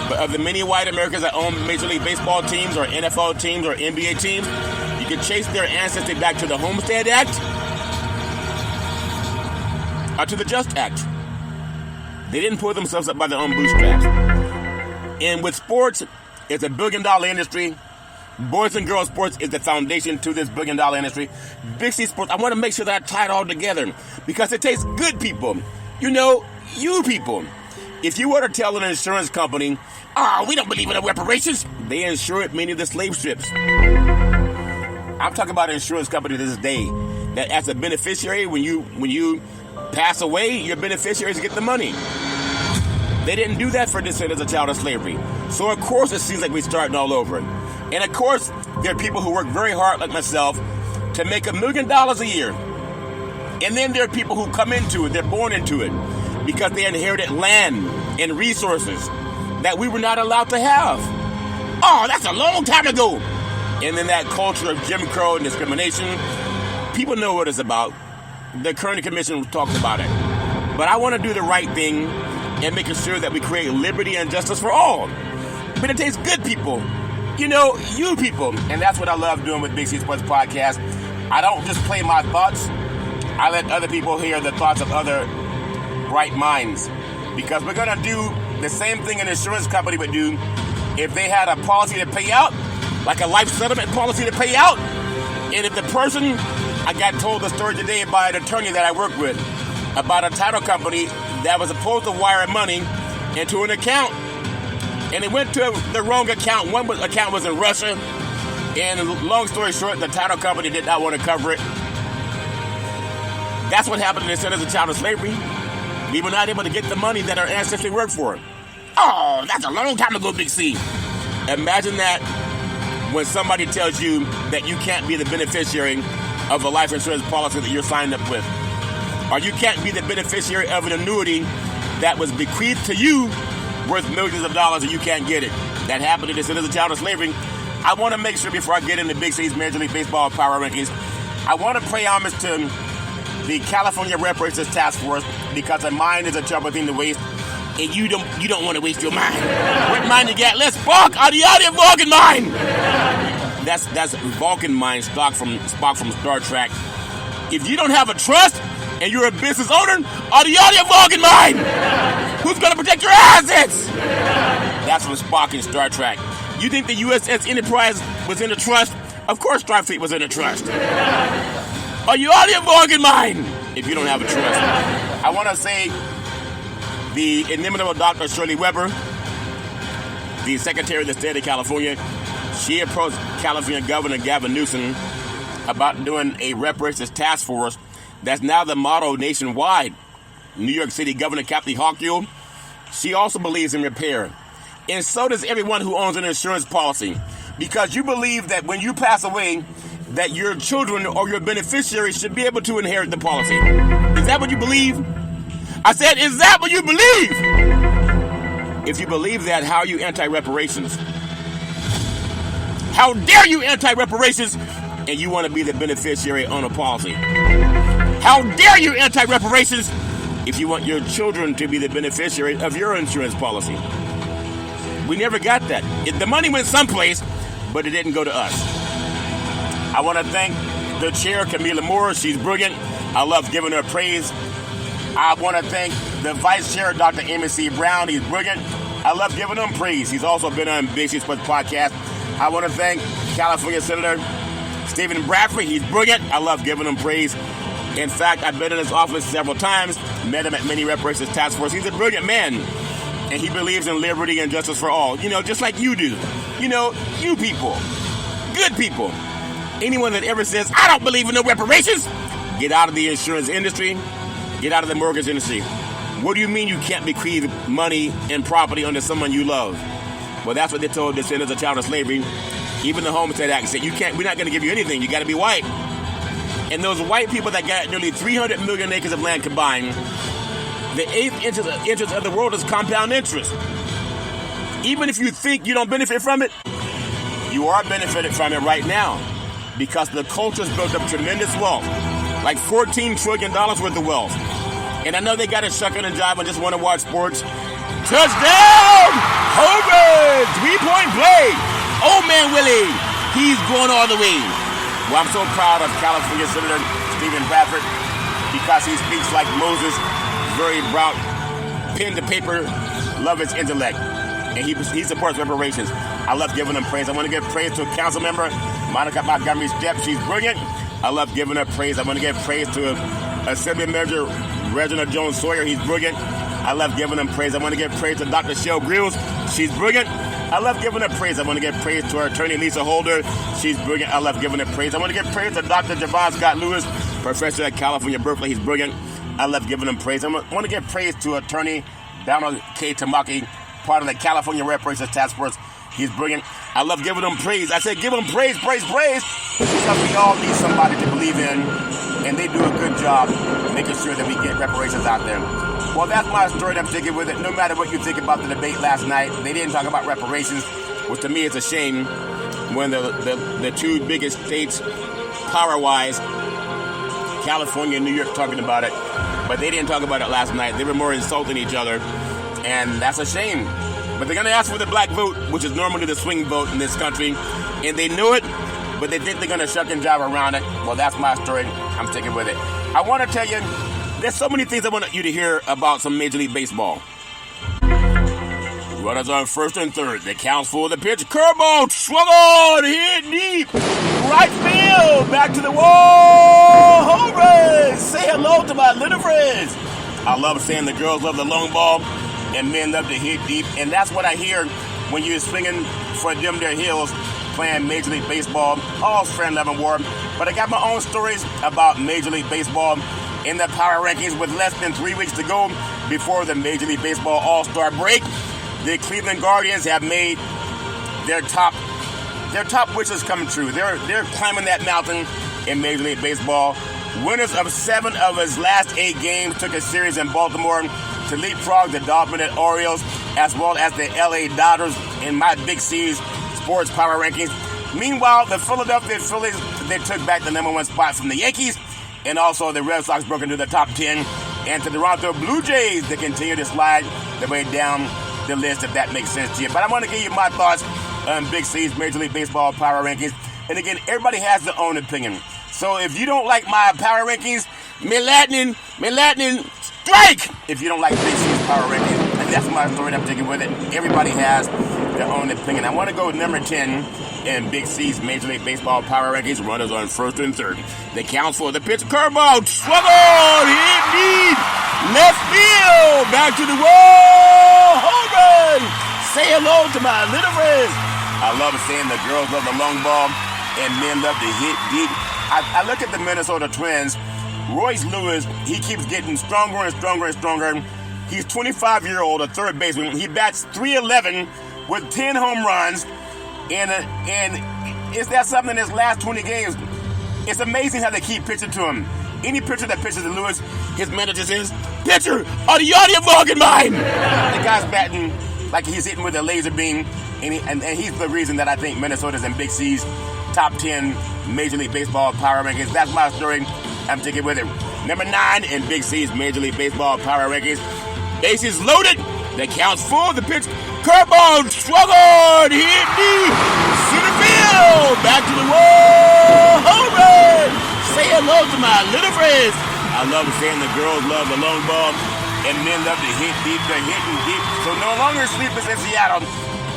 But of the many white Americans that own Major League Baseball teams or NFL teams or NBA teams, you can trace their ancestry back to the Homestead Act or to the Just Act. They didn't pull themselves up by their own bootstraps. And with sports, it's a billion-dollar industry. Boys and girls sports is the foundation to this billion-dollar industry. Big C Sports, I want to make sure that I tie it all together because it takes good people. You know, you people. If you were to tell an insurance company, we don't believe in the reparations, they insured many of the slave ships. I'm talking about an insurance company to this day that as a beneficiary, when you pass away, your beneficiaries get the money. They didn't do that for descendants of child of slavery. So of course it seems like we're starting all over. And of course, there are people who work very hard like myself to make $1 million a year. And then there are people who come into it, they're born into it, because they inherited land and resources that we were not allowed to have. Oh, that's a long time ago. And then that culture of Jim Crow and discrimination, people know what it's about. The Kearney Commission talks about it. But I want to do the right thing and making sure that we create liberty and justice for all. But it takes good people. You know, you people. And that's what I love doing with Big C Sports Podcast. I don't just play my thoughts. I let other people hear the thoughts of other bright minds. Because we're going to do the same thing an insurance company would do if they had a policy to pay out, like a life settlement policy to pay out. And if the person, I got told the story today by an attorney that I work with about a title company that was supposed to wire money into an account. And it went to the wrong account. One account was in Russia. And long story short, the title company did not want to cover it. That's what happened to the descendants of child of slavery. We were not able to get the money that our ancestors worked for. Oh, that's a long time ago, Big C. Imagine that when somebody tells you that you can't be the beneficiary of a life insurance policy that you're signed up with. Or you can't be the beneficiary of an annuity that was bequeathed to you worth millions of dollars and you can't get it. That happened to the descendants of child of slavery. I want to make sure before I get into Big C's Major League Baseball power rankings, I want to pay homage to the California Reparations Task Force because a mind is a terrible thing to waste, and you don't want to waste your mind. What mind you got? Let's Spock! Adiada Vulcan mind! That's Vulcan mind, Spock from Star Trek. If you don't have a trust and you're a business owner, Adiada Vulcan mind! Who's going to protect your assets? That's from Spock in Star Trek. You think the USS Enterprise was in a trust? Of course Starfleet was in a trust. Are you out of your Vulcan mind? If you don't have a trust. I want to say the inimitable Dr. Shirley Weber, the Secretary of the State of California, she approached California Governor Gavin Newsom about doing a reparations task force That's now the motto nationwide. New York City Governor Kathy Hochul, she also believes in repair. And so does everyone who owns an insurance policy. Because you believe that when you pass away, that your children or your beneficiaries should be able to inherit the policy. Is that what you believe? I said, is that what you believe? If you believe that, how are you anti-reparations? How dare you anti-reparations and you want to be the beneficiary on a policy? How dare you anti-reparations if you want your children to be the beneficiary of your insurance policy? We never got that. The money went someplace, but it didn't go to us. I want to thank the chair, Camila Moore. She's brilliant. I love giving her praise. I want to thank the vice chair, Dr. Amy C. Brown. He's brilliant. I love giving him praise. He's also been on Big C Sports Podcast. I want to thank California Senator Stephen Bradford. He's brilliant. I love giving him praise. In fact, I've been in his office several times, met him at many reparations task force. He's a brilliant man, and he believes in liberty and justice for all. You know, just like you do. You know, you people, good people. Anyone that ever says, I don't believe in no reparations, get out of the insurance industry, get out of the mortgage industry. What do you mean you can't bequeath money and property unto someone you love? Well, that's what they told descendants of child of slavery. Even the Homestead Act said, we're not going to give you anything. You got to be white. And those white people that got nearly 300 million acres of land combined, the eighth interest of the world is compound interest. Even if you think you don't benefit from it, you are benefited from it right now because the culture's built up tremendous wealth, like $14 trillion worth of wealth. And I know they got to shuck it and jive and just want to watch sports. Touchdown! Hogan! 3-point play! Old man Willie, he's going all the way. Well, I'm so proud of California Senator Stephen Bradford because he speaks like Moses, very broad, pen to paper, love his intellect. And he supports reparations. I love giving him praise. I want to give praise to a council member, Monica Montgomery Stepp. She's brilliant. I love giving her praise. I want to give praise to Assembly Member Reginald Jones Sawyer. He's brilliant. I love giving him praise. I want to give praise to Dr. Shell Grills. She's brilliant. I love giving her praise. I want to give praise to our attorney, Lisa Holder. She's brilliant. I love giving her praise. I want to give praise to Dr. Javon Scott Lewis, professor at California Berkeley. He's brilliant. I love giving him praise. I want to give praise to attorney Donald K. Tamaki, part of the California Reparations Task Force. He's brilliant. I love giving him praise. I said give him praise, praise, praise, because we all need somebody to believe in, and they do a good job making sure that we get reparations out there. Well, that's my story, and I'm sticking with it. No matter what you think about the debate last night, they didn't talk about reparations, which to me is a shame when the two biggest states, power-wise, California and New York, talking about it, but they didn't talk about it last night. They were more insulting each other, and that's a shame. But they're going to ask for the black vote, which is normally the swing vote in this country, and they knew it, but they think they're going to shuck and jive around it. Well, that's my story. I'm sticking with it. I want to tell you, there's so many things I want you to hear about some Major League Baseball. Runners on first and third. They count for the pitch. Curveball, swung on, hit deep. Right field, back to the wall. Home run. Say hello to my little friends. I love saying the girls love the long ball and men love to hit deep. And that's what I hear when you're swinging for them their hills playing Major League Baseball. All friend loving war. But I got my own stories about Major League Baseball in the power rankings with less than 3 weeks to go before the Major League Baseball All-Star break. The Cleveland Guardians have made their top wishes come true. They're climbing that mountain in Major League Baseball. Winners of 7 of his last 8 games took a series in Baltimore to leapfrog the dominant Orioles as well as the LA Dodgers in my Big C's sports power rankings. Meanwhile, the Philadelphia Phillies, they took back the number 1 spot from the Yankees, and also the Red Sox broke into the top 10, and to the Toronto Blue Jays, they continue to slide their way down the list, if that makes sense to you. But I want to give you my thoughts on Big C's Major League Baseball power rankings. And again, everybody has their own opinion. So if you don't like my power rankings, me Latin, strike! If you don't like Big C's power rankings, and that's my story that I'm taking with it. Everybody has their own opinion. I want to go with number 10 in Big C's Major League Baseball power rankings. Runners on first and third. They count for the pitch. Curveball, swung on, hit deep, left field, back to the wall, home run. Say hello to my little friends. I love saying the girls love the long ball and men love to hit deep. I look at the Minnesota Twins Royce Lewis, he keeps getting stronger and stronger and stronger. He's 25-year-old, a third baseman. He bats .311 with 10 home runs. And is that something in his last 20 games? It's amazing how they keep pitching to him. Any pitcher that pitches to Lewis, his manager says, "Pitcher, are you out of your fucking mind?" The guy's batting like he's hitting with a laser beam, and he's the reason that I think Minnesota's in Big C's top 10 Major League Baseball power rankings. That's my story. I'm taking with it. Number 9 in Big C's Major League Baseball power rankings. Bases loaded. That counts for the pitch. Curveball, struggled, hit deep, center field, back to the wall, home run. Say hello to my little friends. I love saying the girls love the long ball, and men love to hit deep. They're hitting deep. So no longer sleepers in Seattle.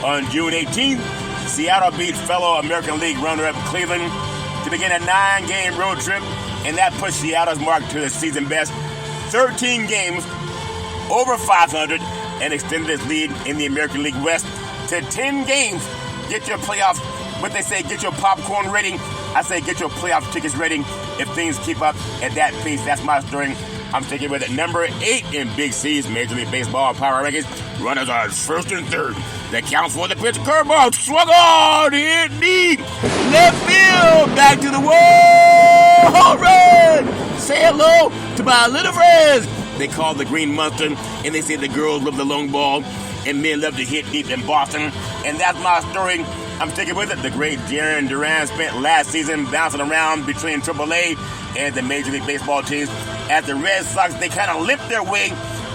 On June 18th, Seattle beat fellow American League runner-up Cleveland to begin a 9-game road trip, and that pushed Seattle's mark to the season best 13 games over 500 and extended its lead in the American League West to 10 games. Get your playoff, what they say, get your popcorn ready. I say get your playoff tickets ready if things keep up at that pace. That's my story. I'm sticking with it. Number 8 in Big C's Major League Baseball power rankings. Runners are first and third. That counts for the pitch. Curveball, struggled, hit deep, left field, back to the wall, home run. Say hello to my little friends. They call the Green Monster, and they say the girls love the long ball, and men love to hit deep in Boston. And that's my story. I'm sticking with it. The great Jarren Duran spent last season bouncing around between AAA and the Major League Baseball teams. At the Red Sox, they kind of limped their way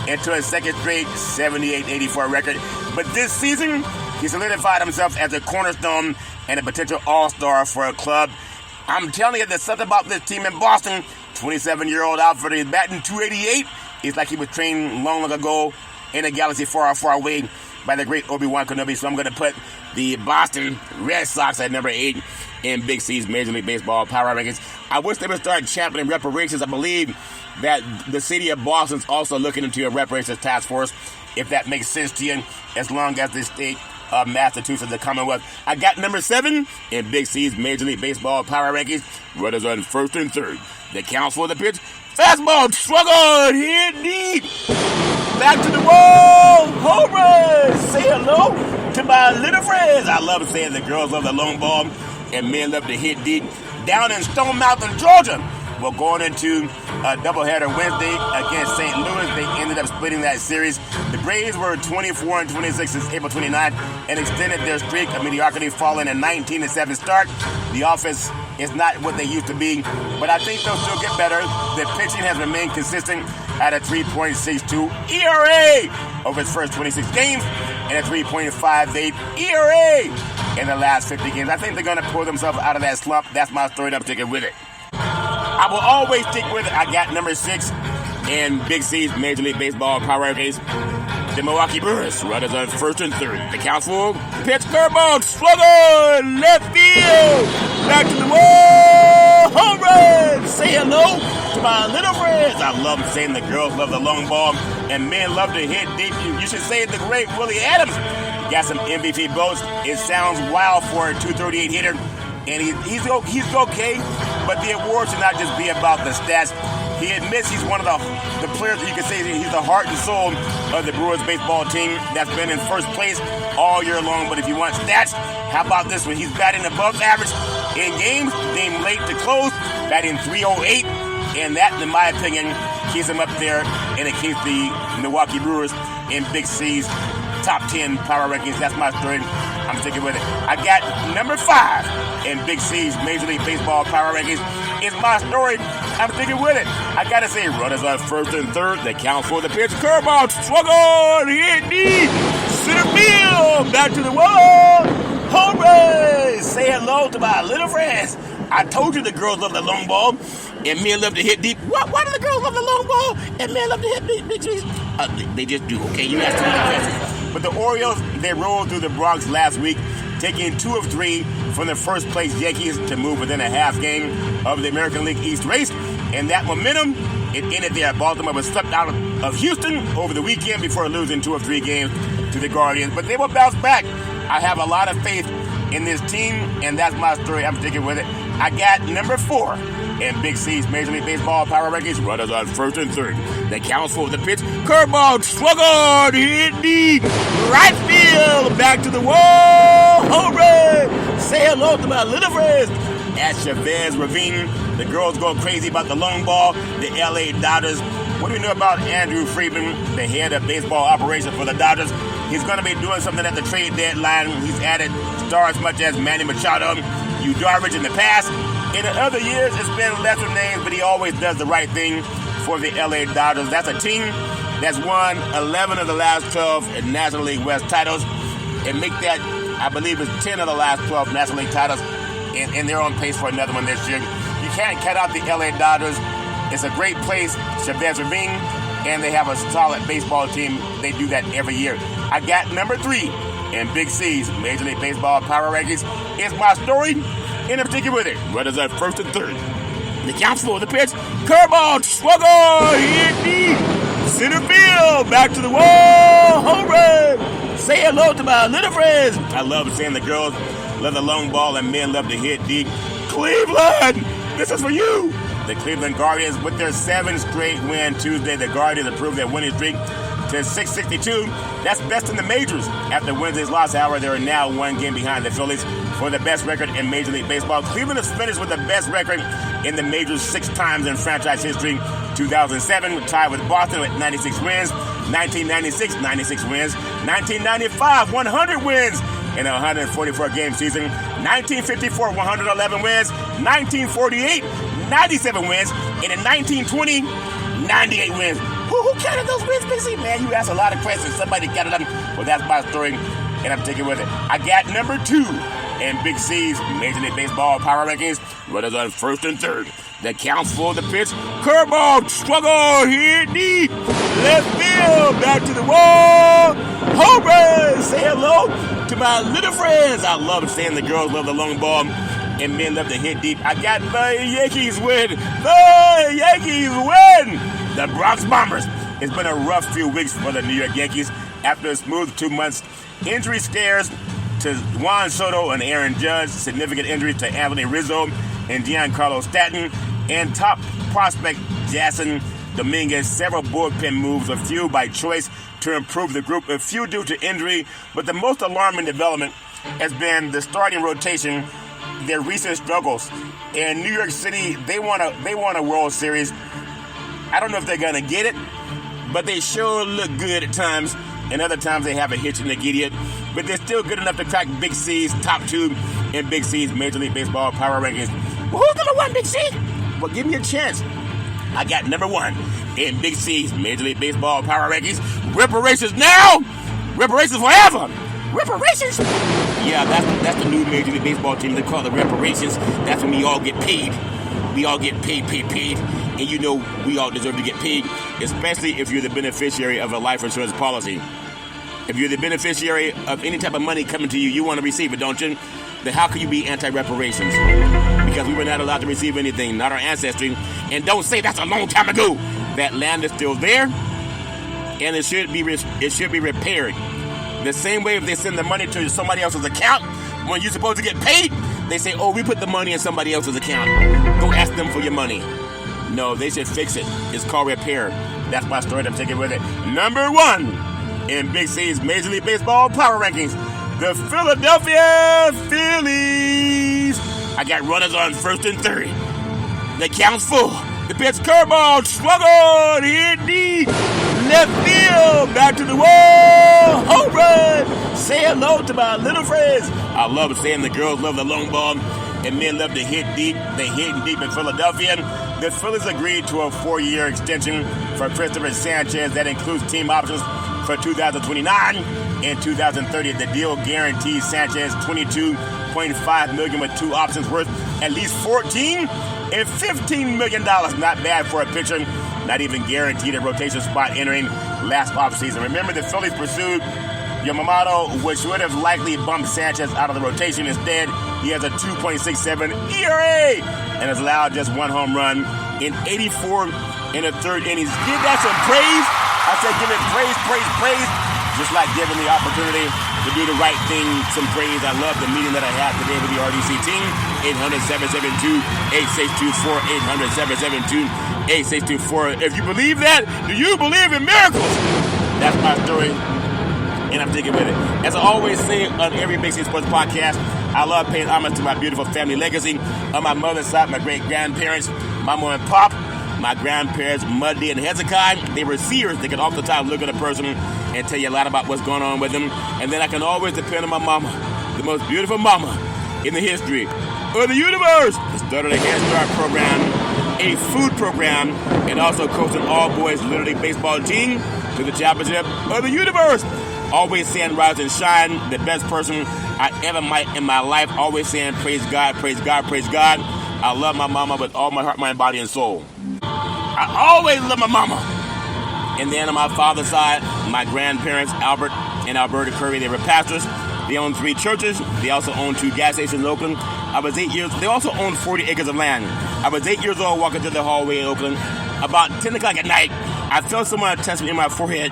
into a second straight 78-84 record. But this season, he solidified himself as a cornerstone and a potential all-star for a club. I'm telling you, there's something about this team in Boston. 27-year-old outfielder is batting .288. It's like he was trained long ago in a galaxy far, far away by the great Obi-Wan Kenobi. So I'm going to put the Boston Red Sox at number 8 in Big C's Major League Baseball power rankings. I wish they would start championing reparations. I believe that the city of Boston's also looking into a reparations task force, if that makes sense to you, as long as the state of Massachusetts, the Commonwealth. I got number 7 in Big C's Major League Baseball power rankings. Runners on first and third. That counts for the pitch. Fastball, struggled, hit deep, back to the wall, home run. Say hello to my little friends. I love saying the girls love the long ball and men love to hit deep. Down in Stone Mountain, Georgia, we're going into a doubleheader Wednesday against St. Louis. They ended up splitting that series. The Braves were 24-26 since April 29th and extended their streak of mediocrity, following a 19-7 start. The offense is not what they used to be, but I think they'll still get better. The pitching has remained consistent at a 3.62 ERA over its first 26 games and a 3.58 ERA in the last 50 games. I think they're going to pull themselves out of that slump. That's my story, and I'm sticking with it. I will always stick with it. I got number 6 in Big C's Major League Baseball power rankings. The Milwaukee Brewers, runners on first and third. The count's full. Pitch, curveball, slugger, left field, back to the wall, home run. Say hello to my little friends. I love saying the girls love the long ball and men love to hit deep. You should say the great Willie Adams. Got some MVP votes. It sounds wild for a 238 hitter, and he's okay. But the award should not just be about the stats. He admits he's one of the players that you can say he's the heart and soul of the Brewers baseball team that's been in first place all year long. But if you want stats, how about this one? He's batting above average in games, being late to close, batting .308. And that, in my opinion, keeps him up there and it keeps the Milwaukee Brewers in Big C's top 10 power rankings. That's my story. I'm sticking with it. I got number 5 in Big C's Major League Baseball power rankings. It's my story. I'm sticking with it. I gotta say, runners on first and third. They count for the pitch. Curveball, struggle, hit deep, center field, back to the wall, home run. Say hello to my little friends. I told you the girls love the long ball and men love to hit deep. Why do the girls love the long ball and men love to hit deep? They just do. Okay, you asked too many questions. But the Orioles, they rolled through the Bronx last week, taking 2 of 3 from the first place Yankees to move within a half game of the American League East race. And that momentum, it ended there. Baltimore was swept out of Houston over the weekend before losing 2 of 3 games to the Guardians. But they will bounce back. I have a lot of faith in this team, and that's my story. I'm sticking with it. I got number 4 and Big C's Major League Baseball power rankings. Runners on first and third. The count for the pitch. Curveball, swung on, hit deep, right field, back to the wall, home run. Say hello to my little friends at Chavez Ravine. The girls go crazy about the long ball. The LA Dodgers. What do we know about Andrew Friedman, the head of baseball operations for the Dodgers? He's going to be doing something at the trade deadline. He's added stars such as Manny Machado, Yu Darvish in the past. In the other years, it's been lesser names, but he always does the right thing for the LA Dodgers. That's a team that's won 11 of the last 12 National League West titles, and make that, I believe, is 10 of the last 12 National League titles, and they're on pace for another one this year. You can't cut out the LA Dodgers. It's a great place, Chavez Ravine, and they have a solid baseball team. They do that every year. I got number 3 in Big C's Major League Baseball power rankings. It's my story, and I'm sticking with it. Runners at first and third. The counts for the pitch. Curveball, swung on, hit deep, center field, back to the wall, home run. Say hello to my little friends. I love seeing the girls love the long ball and men love to hit deep. Cleveland, this is for you. The Cleveland Guardians, with their 7th straight win Tuesday, the Guardians improved their winning streak to 662. That's best in the majors. After Wednesday's loss, however, they are now 1 game behind the Phillies for the best record in Major League Baseball. Cleveland has finished with the best record in the majors 6 times in franchise history. 2007, tied with Boston with 96 wins. 1996, 96 wins. 1995, 100 wins in a 144-game season. 1954, 111 wins. 1948, 97 wins. And in 1920, 98 wins. Who counted those wins, Big C? Man, you asked a lot of questions. Somebody counted them. Well, that's my story, and I'm taking with it. I got number 2 in Big C's Major League Baseball power rankings. Runners on first and third. The counts for the pitch. Curveball, swung on, hit deep, left field, back to the wall, home run. Say hello to my little friends. I love saying the girls love the long ball and men love to hit deep. I got the Yankees win. The Yankees win. The Bronx Bombers. It's been a rough few weeks for the New York Yankees after a smooth 2 months. Injury scares to Juan Soto and Aaron Judge, significant injuries to Anthony Rizzo and Giancarlo Stanton, and top prospect Jason Dominguez. Several bullpen moves, a few by choice to improve the group, a few due to injury, but the most alarming development has been the starting rotation, their recent struggles. In New York City, they won a World Series. I don't know if they're going to get it, but they sure look good at times, and other times they have a hitch in the idiot. But they're still good enough to crack Big C's top 2 in Big C's Major League Baseball power rankings. Well, who's going to win, Big C? Well, give me a chance. I got number 1 in Big C's Major League Baseball power rankings. Reparations now! Reparations forever! Reparations? Yeah, that's the new Major League Baseball team. They call it Reparations. That's when we all get paid. We all get paid. And you know we all deserve to get paid, especially if you're the beneficiary of a life insurance policy. If you're the beneficiary of any type of money coming to you, you want to receive it, don't you? Then how can you be anti-reparations? Because we were not allowed to receive anything, not our ancestry. And don't say that's a long time ago. That land is still there, and it should be repaired. The same way if they send the money to somebody else's account when you're supposed to get paid, they say, oh, we put the money in somebody else's account. Go ask them for your money. No, they should fix it. It's called repair. That's my story. I'm taking with it. Number 1 in Big C's Major League Baseball power rankings. The Philadelphia Phillies. I got runners on first and third. The count's full. The pitch, curveball, swung on, hit deep, left field, back to the wall, home run. Say hello to my little friends. I love saying the girls love the long ball and men love to hit deep. They hit deep in Philadelphia. The Phillies agreed to a 4-year extension for Christopher Sanchez that includes team options for 2029 and 2030. The deal guarantees Sanchez $22.5 million with 2 options worth at least $14 and $15 million. Not bad for a pitcher. Not even guaranteed a rotation spot entering last offseason. Remember, the Phillies pursued Yamamoto, which would have likely bumped Sanchez out of the rotation. Instead, he has a 2.67 ERA and has allowed just 1 home run in 84 in the 3rd innings. Give that some praise. I said give it praise. Just like giving the opportunity to do the right thing, some praise. I love the meeting that I had today with the RDC team. 800-772-8624, 800-772-8624. If you believe that, do you believe in miracles? That's my story, and I'm sticking with it. As I always say on every Big C Sports podcast, I love paying homage to my beautiful family legacy. On my mother's side, my great-grandparents, my mom and pop, my grandparents, Muddy and Hezekiah, they were seers. They could off the top look at a person and tell you a lot about what's going on with them. And then I can always depend on my mama, the most beautiful mama in the history of the universe. Started a Head Start program, a food program, and also coaching all boys Little League baseball team to the championship of the universe. Always saying rise and shine, the best person I ever met in my life. Always saying praise God, praise God, praise God. I love my mama with all my heart, mind, body, and soul. I always love my mama. And then on my father's side, my grandparents, Albert and Alberta Curry, they were pastors. They owned 3 churches. They also owned 2 gas stations in Oakland. I was 8 years. They also owned 40 acres of land. I was 8 years old walking through the hallway in Oakland. About 10 o'clock at night, I felt someone touch me in my forehead.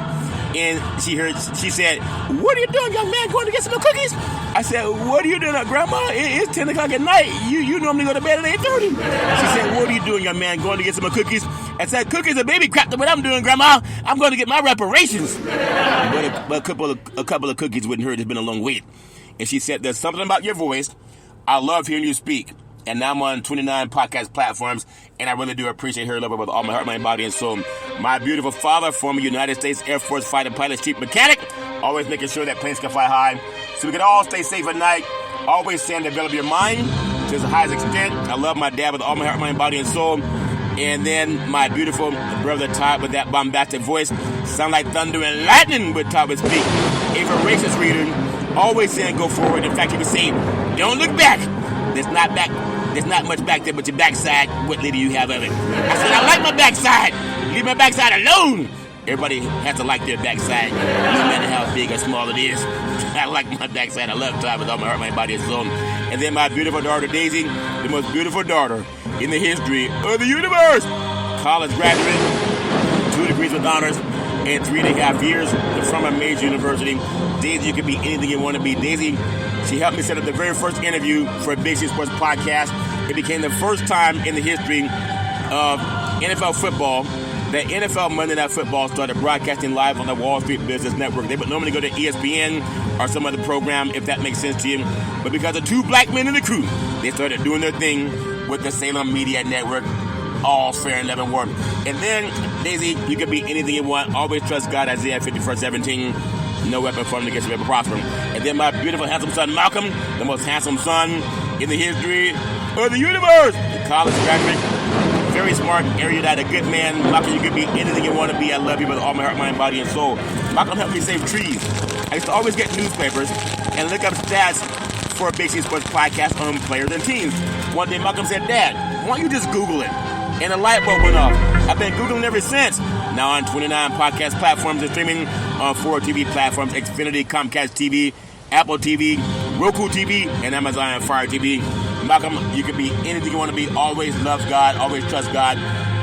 And she said, "What are you doing, young man, going to get some more cookies?" I said, "What are you doing, Grandma? It's 10 o'clock at night. You normally go to bed at 8:30. She said, "What are you doing, young man, going to get some more cookies?" I said, "Cookies are baby crap. What I'm doing, Grandma, I'm going to get my reparations." But a couple of cookies wouldn't hurt. It's been a long wait. And she said, "There's something about your voice. I love hearing you speak." And now I'm on 29 podcast platforms, and I really do appreciate her love with all my heart, mind, body, and soul. My beautiful father, former United States Air Force fighter pilot, chief mechanic, always making sure that planes can fly high so we can all stay safe at night. Always saying develop your mind to the highest extent. I love my dad with all my heart, mind, body, and soul. And then my beautiful brother Todd with that bombastic voice, sound like thunder and lightning with Todd would speak. A voracious reader, always saying go forward. In fact, he would say, "Don't look back. There's not much back there but your backside. What little you have of it?" I said, "I like my backside. Leave my backside alone." Everybody has to like their backside, no matter how big or small it is. I like my backside. I love time with all my heart, mind, body, and soul. And then my beautiful daughter, Daisy, the most beautiful daughter in the history of the universe. College graduate, 2 degrees with honors, and 3.5 years from a major university. Daisy, you can be anything you want to be. Daisy, she helped me set up the very first interview for a Big C Sports podcast. It became the first time in the history of NFL football that NFL Monday Night Football started broadcasting live on the Wall Street Business Network. They would normally go to ESPN or some other program, if that makes sense to you. But because of 2 black men in the crew, they started doing their thing with the Salem Media Network. All fair and level work. And then, Daisy, you can be anything you want. Always trust God, Isaiah 54:17. No weapon formed against you ever prosper. And then my beautiful, handsome son, Malcolm, the most handsome son in the history of the universe. The college graduate, very smart, erudite, a good man. Malcolm, you can be anything you want to be. I love you with all my heart, mind, body, and soul. Malcolm helped me save trees. I used to always get newspapers and look up stats for a Big C Sports podcast on players and teams. One day, Malcolm said, "Dad, why don't you just Google it?" And a light bulb went off. I've been Googling ever since. Now on 29 podcast platforms and streaming on 4 TV platforms: Xfinity, Comcast TV, Apple TV, Roku TV, and Amazon Fire TV. Malcolm, you can be anything you want to be. Always love God. Always trust God.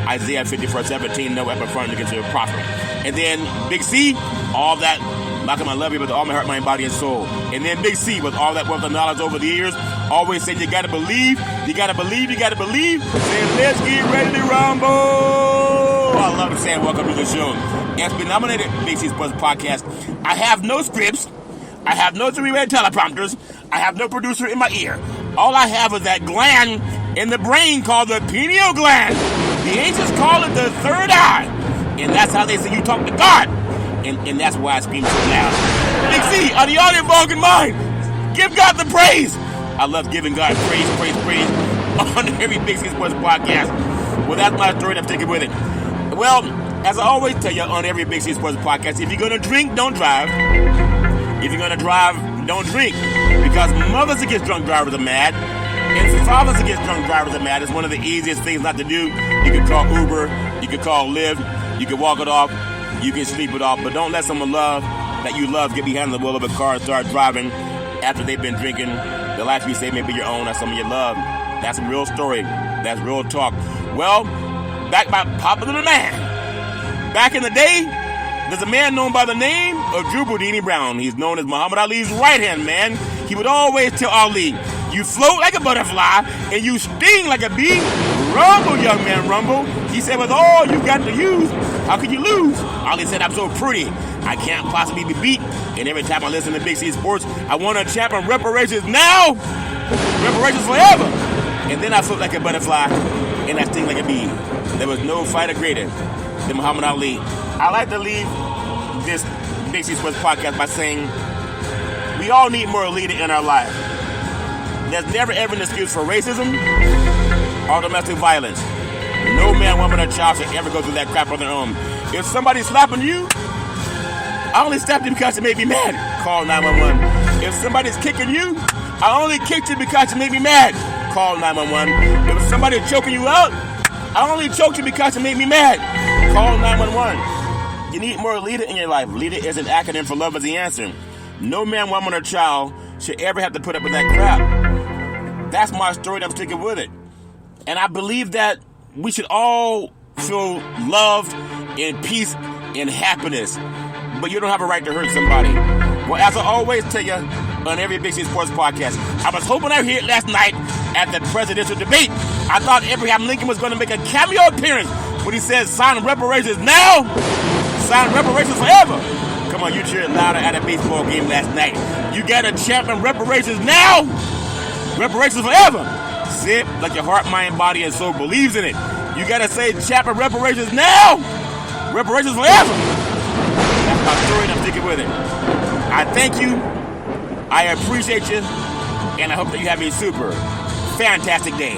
Isaiah 54:17. No weapon formed against you ever prosper. And then Big C, all that. Malcolm, I love you with all my heart, mind, body, and soul. And then Big C, with all that wealth of knowledge over the years, always said you gotta believe, you gotta believe, you gotta believe. Saying, let's get ready to rumble. I love saying welcome to the show. As been nominated Big C Sports Podcast, I have no scripts, I have no 3-way teleprompters, I have no producer in my ear. All I have is that gland in the brain called the pineal gland. The ancients call it the third eye. And that's how they say you talk to God. And that's why I scream so loud. Big C, on the audio vulgar mind, give God the praise. I love giving God praise on every Big C Sports podcast. Well, that's my story. I'm sticking with it. Well, as I always tell you on every Big C Sports podcast, if you're going to drink, don't drive. If you're going to drive, don't drink. Because mothers against drunk drivers are mad. And fathers against drunk drivers are mad. It's one of the easiest things not to do. You can call Uber. You can call Lyft. You can walk it off. You can sleep it off, but don't let someone that you love get behind the wheel of a car and start driving after they've been drinking. The life you say may be your own, that's someone you love. That's a real story. That's real talk. Well, back by popular demand. Back in the day, There's a man known by the name of Drew Boudini Brown. He's known as Muhammad Ali's right-hand man. He would always tell Ali, you float like a butterfly and you sting like a bee. Rumble, young man, rumble. He said, with all you got to use, how could you lose? Ali said, I'm so pretty, I can't possibly be beat. And every time I listen to Big C Sports, I want to champion reparations now, reparations forever. And then I float like a butterfly and I sting like a bee. There was no fighter greater than Muhammad Ali. I like to leave this Big C Sports podcast by saying we all need more leader in our life. There's never ever an excuse for racism or domestic violence. No man, woman, or child should ever go through that crap on their own. If somebody's slapping you, I only slapped you because it made me mad. Call 911. If somebody's kicking you, I only kicked you because it made me mad. Call 911. If somebody's choking you out, I only choked you because it made me mad. Call 911. You need more leader in your life. Leader is an acronym for love is the answer. No man, woman, or child should ever have to put up with that crap. That's my story, and I'm sticking with it. And I believe that we should all feel loved and peace and happiness. But you don't have a right to hurt somebody. Well, as I always tell you on every Big C Sports podcast, I was hoping I heard last night at the presidential debate. I thought Abraham Lincoln was going to make a cameo appearance when he said, sign reparations now, sign reparations forever. Come on, you cheered louder at a baseball game last night. You got to champion reparations now, reparations forever. Say it like your heart, mind, body, and soul believes in it. You got to say champion reparations now, reparations forever. That's my story, and I'm sticking with it. I thank you, I appreciate you, and I hope that you have a super fantastic day.